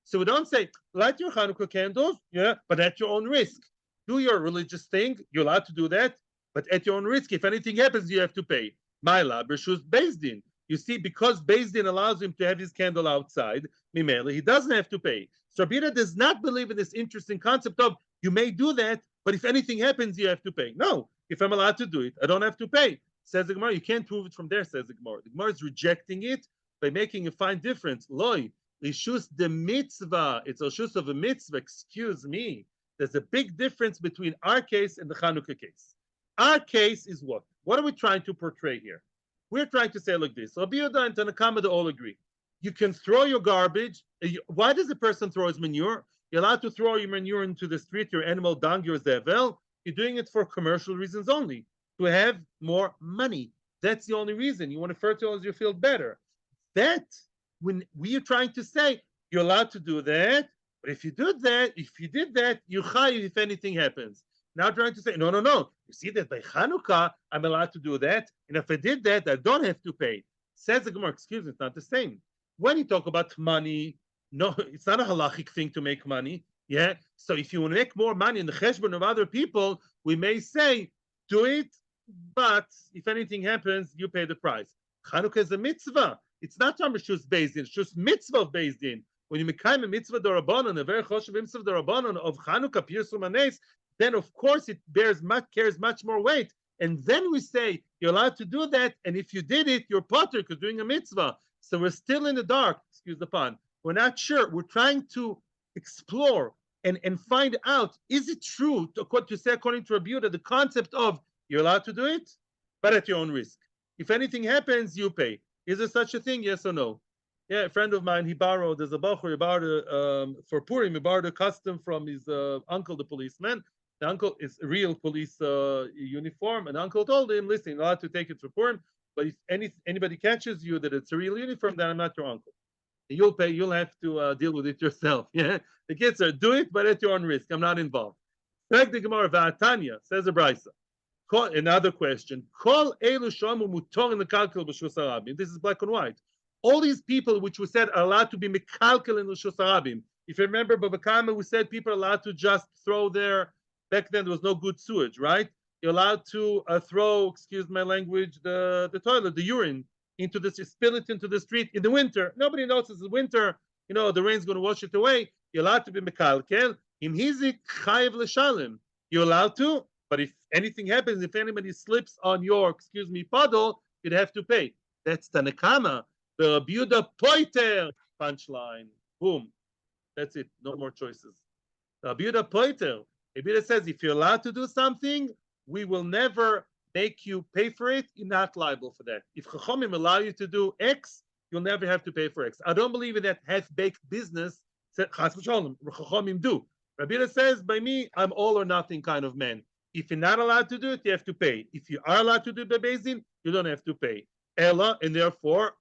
So we don't say light your Chanukah candles, yeah, but at your own risk. Do your religious thing. You're allowed to do that, but at your own risk. If anything happens, you have to pay. Myla b'shus Beth Din. You see, because Beth Din allows him to have his candle outside, Memela, he doesn't have to pay. So Rabbi Yehuda does not believe in this interesting concept of you may do that, but if anything happens, you have to pay. No, if I'm allowed to do it, I don't have to pay. Says the Gemara, you can't prove it from there, says the Gemara. The Gemara is rejecting it by making a fine difference. Loi, lishus de mitzvah. It's a shus of a mitzvah. Excuse me. There's a big difference between our case and the Chanukah case. Our case is what? What are we trying to portray here? We're trying to say like this. Rabbi Yehuda and Tanakama all agree. You can throw your garbage. Why does a person throw his manure? You're allowed to throw your manure into the street, your animal dung, your zevel. You're doing it for commercial reasons only. To have more money. That's the only reason. You want to fertilize your field better. That, when we are trying to say, you're allowed to do that, but if you did that, you're chayiv if anything happens. Now trying to say, no. You see that by Chanukah, I'm allowed to do that, and if I did that, I don't have to pay. Says the Gemara, excuse me, it's not the same. When you talk about money, no, it's not a halachic thing to make money. Yeah. So if you want to make more money in the cheshbon of other people, we may say, do it, but if anything happens, you pay the price. Chanukah is a mitzvah. It's not Shus Beth Din, it's just mitzvah of Beth Din. When you make a mitzvah d'Rabbanan, a very choshev mitzvah d'Rabbanan of Chanukah, Pirsum Hanes, then of course it carries much more weight. And then we say you're allowed to do that, and if you did it, you're potter because doing a mitzvah. So we're still in the dark. Excuse the pun. We're not sure. We're trying to explore and find out: is it true to say, according to Rabbi Yehuda, the concept of you're allowed to do it, but at your own risk. If anything happens, you pay. Is there such a thing? Yes or no? Yeah, a friend of mine, there's a bachur, he borrowed for Purim, he borrowed a custom from his uncle, the policeman. The uncle is a real police uniform, and the uncle told him, listen, you're allowed to take it for Purim, but if anybody catches you that it's a real uniform, then I'm not your uncle. You'll pay, you'll have to deal with it yourself. Yeah, the kids are, do it, but at your own risk. I'm not involved. Back the Gemara, Va'atanya, says the Brisa. Another question. This is black and white. All these people which we said are allowed to be mekalkel in Rishus Harabim. If you remember, Bava we said people are allowed to just throw back then there was no good sewage, right? You're allowed to throw, excuse my language, the toilet, the urine, spill it into the street in the winter. Nobody knows it's the winter. The rain's going to wash it away. You're allowed to be mekalkel. Im hizik chayiv l'shalim. You're allowed to. But if anything happens, if anybody slips on your, puddle, you'd have to pay. That's Tanakama. The Rabbi Yehuda Poiter punchline. Boom. That's it. No more choices. Rabbi Yehuda Poiter. Rabbi Yehuda says, if you're allowed to do something, we will never make you pay for it. You're not liable for that. If Chachamim allow you to do X, you'll never have to pay for X. I don't believe in that half-baked business. Chas v'sholom, Chachamim do. Rabbi Yehuda says, by me, I'm all or nothing kind of man. If you're not allowed to do it, you have to pay. If you are allowed to do it by Beis Din, you don't have to pay. Ella, and therefore,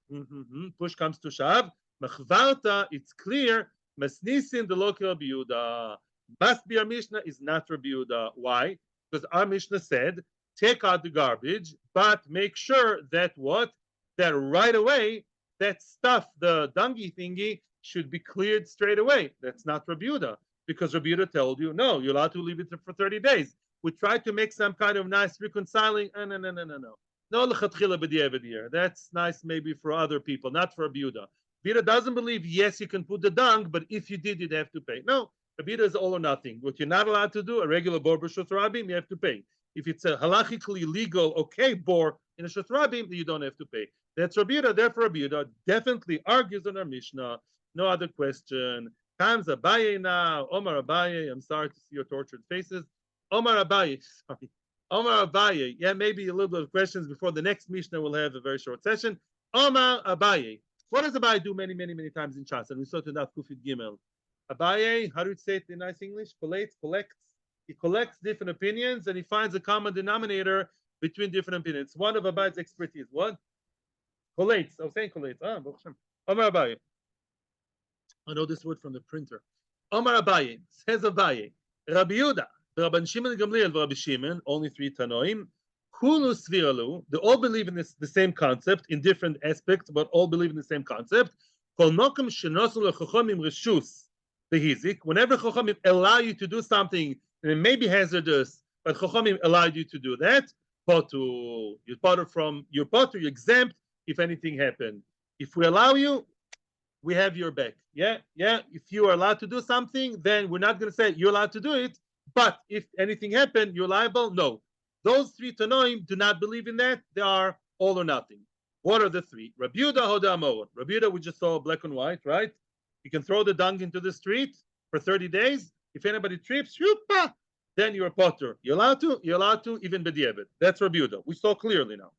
push comes to shove. Machvarta, it's clear. Masnisin the local Rabbi Yehuda. Must be our Mishnah is not Rabbi Yehuda. Why? Because our Mishnah said, take out the garbage, but make sure that what? That right away, that stuff, the dungy thingy, should be cleared straight away. That's not Rabbi Yehuda. Because Rabbi Yehuda told you, no, you're allowed to leave it for 30 days. We tried to make some kind of nice reconciling. No. No lechatchila b'diavad here. That's nice maybe for other people, not for Rabbi Yehuda. Rabbi Yehuda doesn't believe, yes, you can put the dung, but if you did, you'd have to pay. No, Rabbi Yehuda is all or nothing. What you're not allowed to do, a regular bor b'shus rabim, you have to pay. If it's a halachically legal, okay, bor in a shus rabim, you don't have to pay. That's Rabbi Yehuda. Therefore, Rabbi Yehuda definitely argues on our Mishnah. No other question. Comes Abaye now. Omar Abaye. I'm sorry to see your tortured faces. Omar Abaye. Sorry. Omar Abaye. Yeah, maybe a little bit of questions before the next Mishnah. We'll have a very short session. Omar Abaye. What does Abaye do many times in Shas? And we saw to that Kufit Gimel. Abaye, how do you say it in nice English? Collects. He collects different opinions and he finds a common denominator between different opinions. One of Abaye's expertise. What? Collates. I was saying collates. Omar Abaye. I know this word from the printer. Omar Abaye, says Abaye, Rabbi Yehuda, Rabban Shimon Gamliel, Rabbi Shimon, only 3 Tanoim, Kulu Sviralu, they all believe in the same concept in different aspects, but all believe in the same concept. Kol Nokum Shenosu LeChachamim Reshus Behizik, whenever Chachamim allow you to do something, and it may be hazardous, but Chachamim allowed you to do that, Potu, you're potter from your potter, you're exempt if anything happened. If we allow you, we have your back. Yeah. If you are allowed to do something, then we're not going to say you're allowed to do it. But if anything happened, you're liable. No. Those 3 Tanoim do not believe in that. They are all or nothing. What are the 3? Rabbi Yehuda Hoda Amor. Rabbi Yehuda, we just saw black and white, right? You can throw the dung into the street for 30 days. If anybody trips, then you're a potter. You're allowed to, even b'diavad. That's Rabbi Yehuda. We saw clearly now.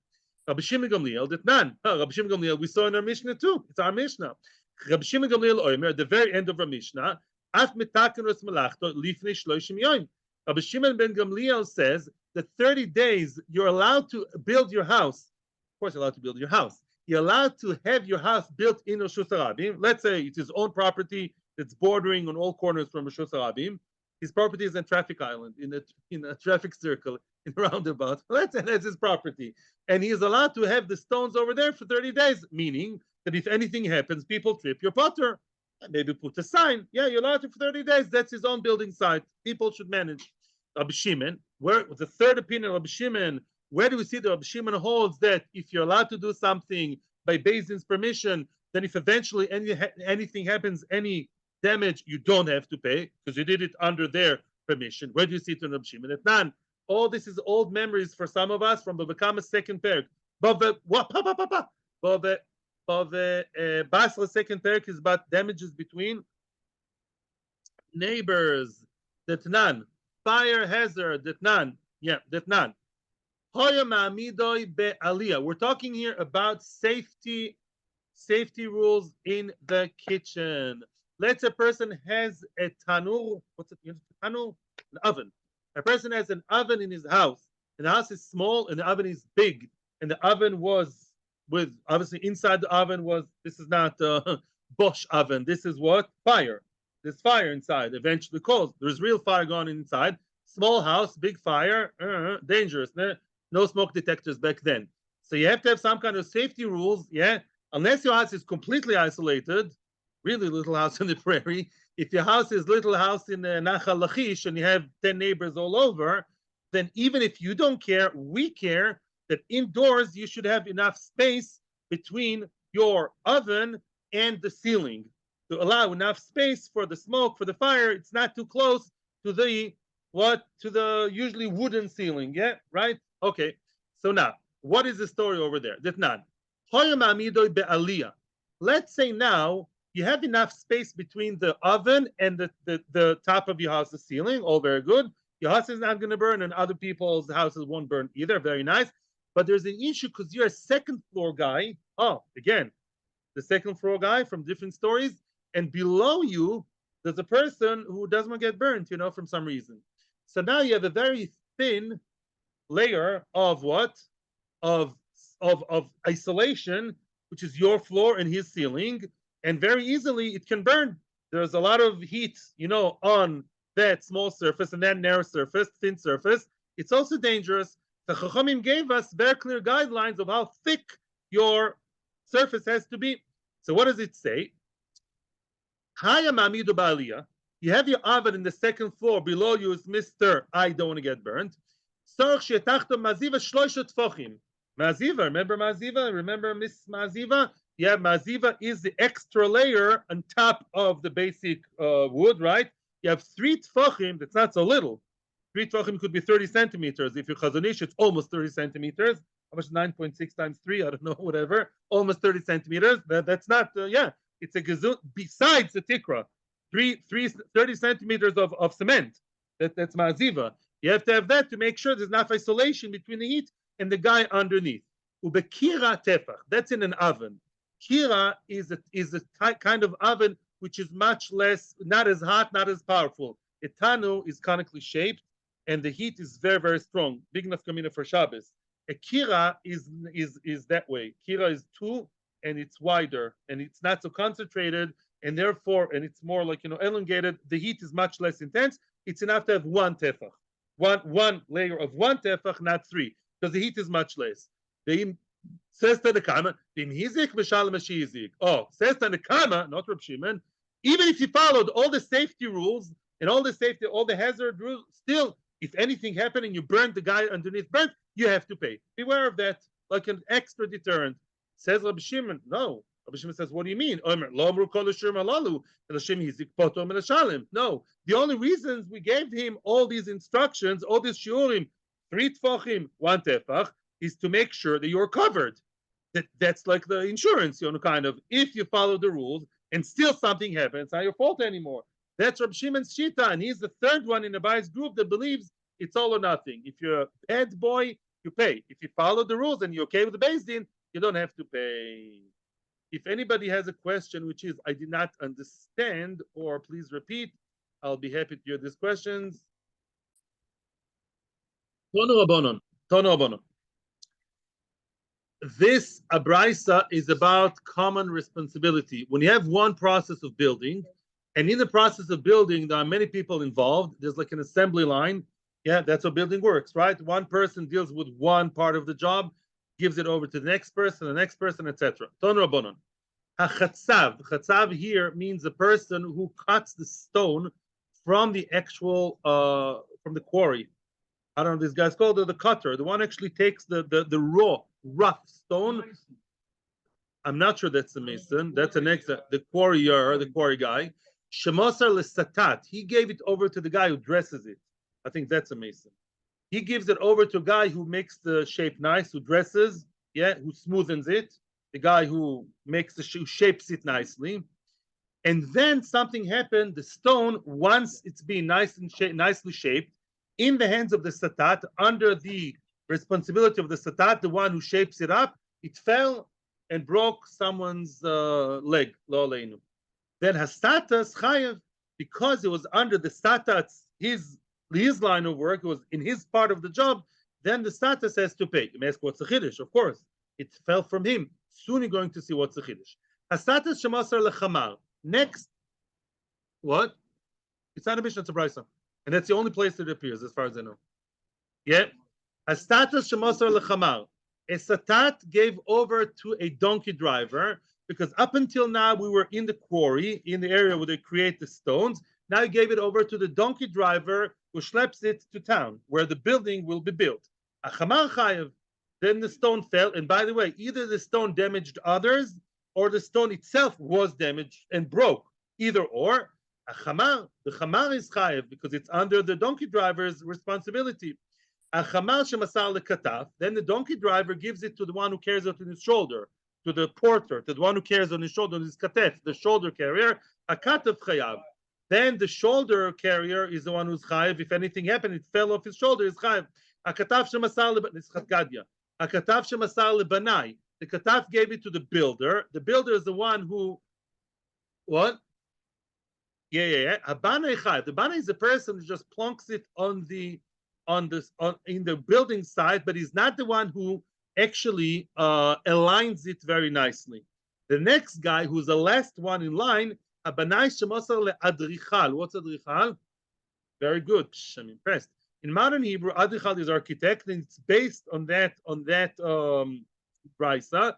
Rabbi Shimon Gamliel did none. Rabbi Shimon Gamliel, we saw in our Mishnah too. It's our Mishnah. Rabbi Shimon Gamliel Omer, at the very end of our Mishnah, Af mitaken ros malachto lifnei shloshim yom. Rabbi Shimon ben Gamliel says that 30 days you're allowed to build your house. Of course, you're allowed to build your house. You're allowed to have your house built in Rosh Hashanah. Let's say it's his own property that's bordering on all corners from Rosh Hashanah. His property is in traffic island, in a traffic circle, in a roundabout. Let's say that's his property. And he is allowed to have the stones over there for 30 days, meaning that if anything happens, people trip your potter. Maybe put a sign. Yeah, you're allowed to for 30 days. That's his own building site. People should manage. Rabbi Shimon, where the third opinion of Rabbi Shimon, where do we see that Rabbi Shimon holds that if you're allowed to do something by Beis Din's permission, then if eventually anything happens, any damage, you don't have to pay because you did it under their permission. Where do you see it in Rabbi Shimon? At none. All this is old memories for some of us from the Bekama's second parak. Basra's second parak is about damages between neighbors. That none. Fire hazard. That none. Yeah, that none. We're talking here about safety rules in the kitchen. Let's say a person has a tanur. What's it? Tanur? An oven. A person has an oven in his house. And the house is small and the oven is big. And the oven was with, obviously inside the oven was, this is not a Bosch oven. This is what? Fire. There's fire inside. Eventually coals. There's real fire going inside. Small house, big fire, dangerous. No smoke detectors back then. So you have to have some kind of safety rules, yeah? Unless your house is completely isolated, really little house in the prairie. If your house is little house in Nachal Lachish and you have 10 neighbors all over, then even if you don't care, we care that indoors you should have enough space between your oven and the ceiling to allow enough space for the smoke, for the fire. It's not too close to the usually wooden ceiling, yeah, right? Okay, so now, what is the story over there? That none. Let's say now you have enough space between the oven and the top of your house, the ceiling. All very good. Your house is not going to burn, and other people's houses won't burn either. Very nice. But there's an issue because you're a second floor guy. Oh, again, the second floor guy from different stories. And below you, there's a person who doesn't want to get burnt, from some reason. So now you have a very thin layer of what? Of isolation, which is your floor and his ceiling, and very easily it can burn. There's a lot of heat, on that small surface and that narrow surface, thin surface. It's also dangerous. The Chachamim gave us very clear guidelines of how thick your surface has to be. So what does it say? You have your oven in the second floor. Below you is Mr. I don't want to get burnt. Maziva, remember Maziva? Remember Miss Maziva? Yeah, Maziva is the extra layer on top of the basic wood, right? You have 3 tfachim, that's not so little. 3 tfachim could be 30 centimeters. If you're Chazonish, it's almost 30 centimeters. How much? 9.6 times 3, I don't know, whatever. Almost 30 centimeters. That's not, it's a gazun, besides the tikra. 30 centimeters of cement. That's Maziva. You have to have that to make sure there's enough isolation between the heat and the guy underneath. Ubekira tefach. That's in an oven. Kira is a kind of oven which is much less, not as hot, not as powerful. Etanu is conically shaped, and the heat is very, very strong. Big nafkamina for Shabbos. A kira is that way. Kira is 2, and it's wider, and it's not so concentrated, and therefore, and it's more like elongated. The heat is much less intense. It's enough to have 1 tefach, one layer of 1 tefach, not 3. Because the heat is much less. Says to the Kama, oh, says to the Kama, not Reb Shimon, even if you followed all the safety rules and all the hazard rules, still, if anything happened and you burned the guy underneath burnt, you have to pay. Beware of that, like an extra deterrent. Says Reb Shimon, no. Reb Shimon says, what do you mean? No, the only reasons we gave him all these instructions, all these shiurim, 3 tefachim, 1 tefach, is to make sure that you're covered. That's like the insurance, kind of. If you follow the rules and still something happens, it's not your fault anymore. That's Reb Shimon's shita, and he's the third one in the Bai's group that believes it's all or nothing. If you're a bad boy, you pay. If you follow the rules and you're okay with the Beit Din, you don't have to pay. If anybody has a question which is I did not understand, or please repeat, I'll be happy to hear these questions. Tono Abonon. This abraisa is about common responsibility. When you have one process of building, and in the process of building, there are many people involved. There's like an assembly line. Yeah, that's how building works, right? One person deals with one part of the job, gives it over to the next person, etc. Tono Abonon. Chatzav here means a person who cuts the stone from the actual from the quarry. I don't know this guy's called the cutter. The one actually takes the raw, rough stone. I'm not sure that's the mason. That's the next, the quarrier, the quarry guy. Shemosar lesatat. He gave it over to the guy who dresses it. I think that's a mason. He gives it over to a guy who makes the shape nice, who dresses, who smoothens it. The guy who makes who shapes it nicely. And then something happened. The stone, once it's been nicely shaped, in the hands of the satat, under the responsibility of the satat, the one who shapes it up, it fell and broke someone's leg. Lo aleinu. Then hasatas chayev, because it was under the satat's his line of work, it was in his part of the job. Then the satas has to pay. You may ask what's the chiddush? Of course, it fell from him. Soon you're going to see what's the chiddush. Hasatas shemasar lechamar. Next, what? It's not a Mishnah, it's a Brisa. And that's the only place that it appears, as far as I know. Yeah. Hasatas shemasar lechamar. A satat gave over to a donkey driver, because up until now we were in the quarry, in the area where they create the stones. Now he gave it over to the donkey driver who schleps it to town, where the building will be built. Achamar chayev. Then the stone fell, and by the way, either the stone damaged others, or the stone itself was damaged and broke. Either or. The chamar is chayev, because it's under the donkey driver's responsibility. Then the donkey driver gives it to the one who carries it on his shoulder. the porter, to the one who carries on his shoulder, on his katef, the shoulder carrier, a katef chayav. Then the shoulder carrier is the one who's chayav. If anything happened, it fell off his shoulder, is chayav. A kataf shemasar lebanai. A kataf shemasar lebanai. The kataf gave it to the builder. The builder is the one who, what? Yeah. A banai chayav. The banai is the person who just plonks it in the building side, but he's not the one who actually aligns it very nicely. The next guy, who's the last one in line, abanai shemasar leadrichal. What's adrichal? Very good. I'm impressed. In modern Hebrew, adrichal is architect, and it's based on that brisa.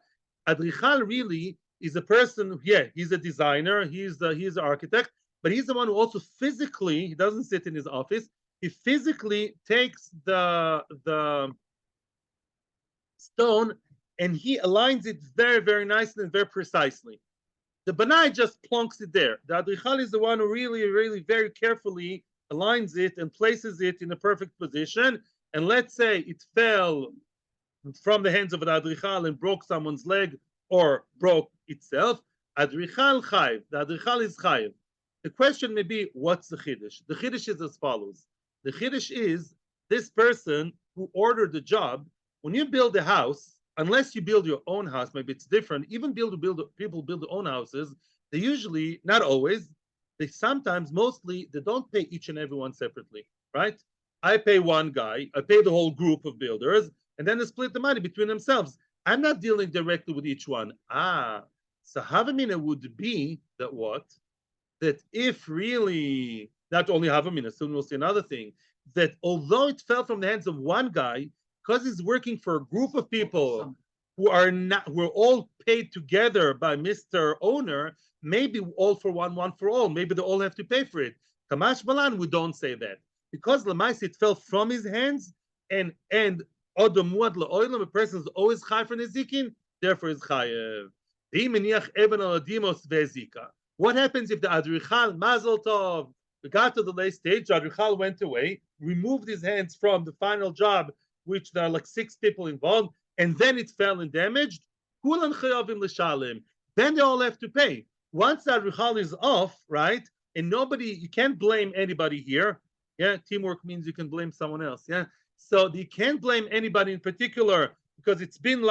Adrichal really is a person. Yeah, he's a designer. He's the architect, but he's the one who also physically. He doesn't sit in his office. He physically takes the stone and he aligns it very, very nicely and very precisely. The banai just plonks it there. The adrichal is the one who really, really very carefully aligns it and places it in a perfect position. And let's say it fell from the hands of an adrichal and broke someone's leg or broke itself. Adrichal chayiv. The adrichal is chayiv. The question may be, what's the chiddush? The chiddush is as follows. The chiddush is this person who ordered the job. When you build a house, unless you build your own house, maybe it's different. Even people build their own houses. They usually, not always, they sometimes, mostly, they don't pay each and every one separately, right? I pay one guy, I pay the whole group of builders, and then they split the money between themselves. I'm not dealing directly with each one. So Havamina would be that what? That if really, not only Havamina, soon we'll see another thing, that although it fell from the hands of one guy, because he's working for a group of people who are all paid together by Mr. Owner, maybe all for one for all. Maybe they all have to pay for it. Kamash Balan, we don't say that. Because Lamais, it fell from his hands, and Odomuad La'oilam, a person is always Chai for Nezikin, therefore is Chayev. What happens if the Adrichal, Mazel Tov, we got to the late stage, Adrichal went away, removed his hands from the final job, which there are like 6 people involved, and then it fell and damaged, then they all have to pay. Once the Adrichal is off, right, and you can't blame anybody here. Yeah, teamwork means you can blame someone else. Yeah, so you can't blame anybody in particular because it's been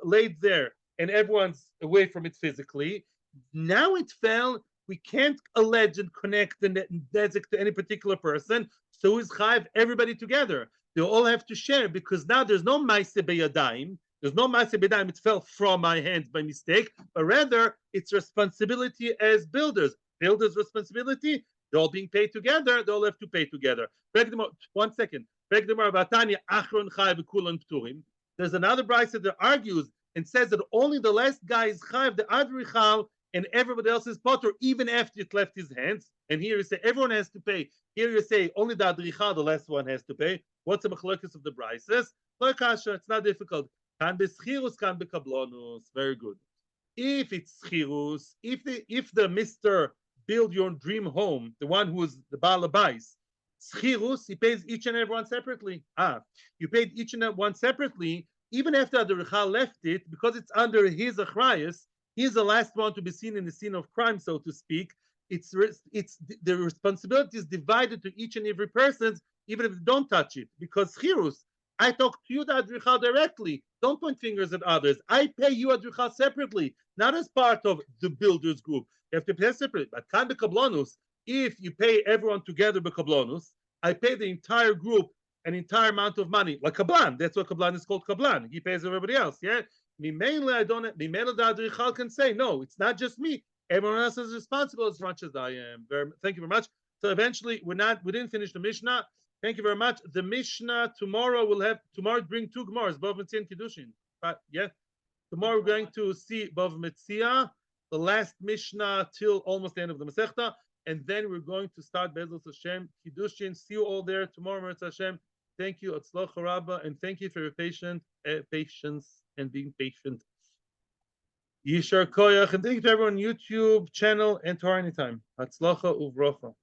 laid there and everyone's away from it physically. Now it fell. We can't allege and connect and designate to any particular person. So is chayiv everybody together. They all have to share because now there's no ma'aseh beyadayim. There's no ma'aseh beyadayim. It fell from my hands by mistake, but rather it's responsibility as builders. Builders' responsibility. They're all being paid together. They all have to pay together. 1 second. There's another brisa that argues and says that only the last guy is chayiv, the adrichal, and everybody else is potter, even after it left his hands. And here you say everyone has to pay. Here you say only the adrichal, the last one, has to pay. What's the machlokes of the brises? It's not difficult. Kan beschirus, kan bekablonus. Very good. If it's schirus, if the Mr. build your dream home, the one who's the Baal Abais, schirus, he pays each and every one separately. You paid each and every one separately, even after the Rechal left it, because it's under his achrayus. He's the last one to be seen in the scene of crime, so to speak. It's the responsibility is divided to each and every person, even if they don't touch it. Because schirus, I talk to you, the adrichal, directly. Don't point fingers at others. I pay you adrichal separately, not as part of the builders group. You have to pay separately. But kan bekablonus, if you pay everyone together bekablonus, I pay the entire group an entire amount of money, like kablan. That's what kablan is called, kablan. He pays everybody else. Yeah. Mainly, the adrichal can say no. It's not just me. Everyone else is responsible as much as I am. Thank you very much. So eventually, we didn't finish the Mishnah. Thank you very much. The Mishnah tomorrow bring 2 Gemaras, Bava Metzia and Kiddushin. Yeah. Tomorrow we're going to see Bava Metzia, the last Mishnah till almost the end of the Masechta, and then we're going to start Bezos Hashem Kiddushin. See you all there tomorrow, Meretz Hashem. Thank you, Atzlocha Rabba, and thank you for your patience and being patient. Yishar Koyach, and thank you to everyone on YouTube channel and to our anytime. Atzlocha Uvrocha.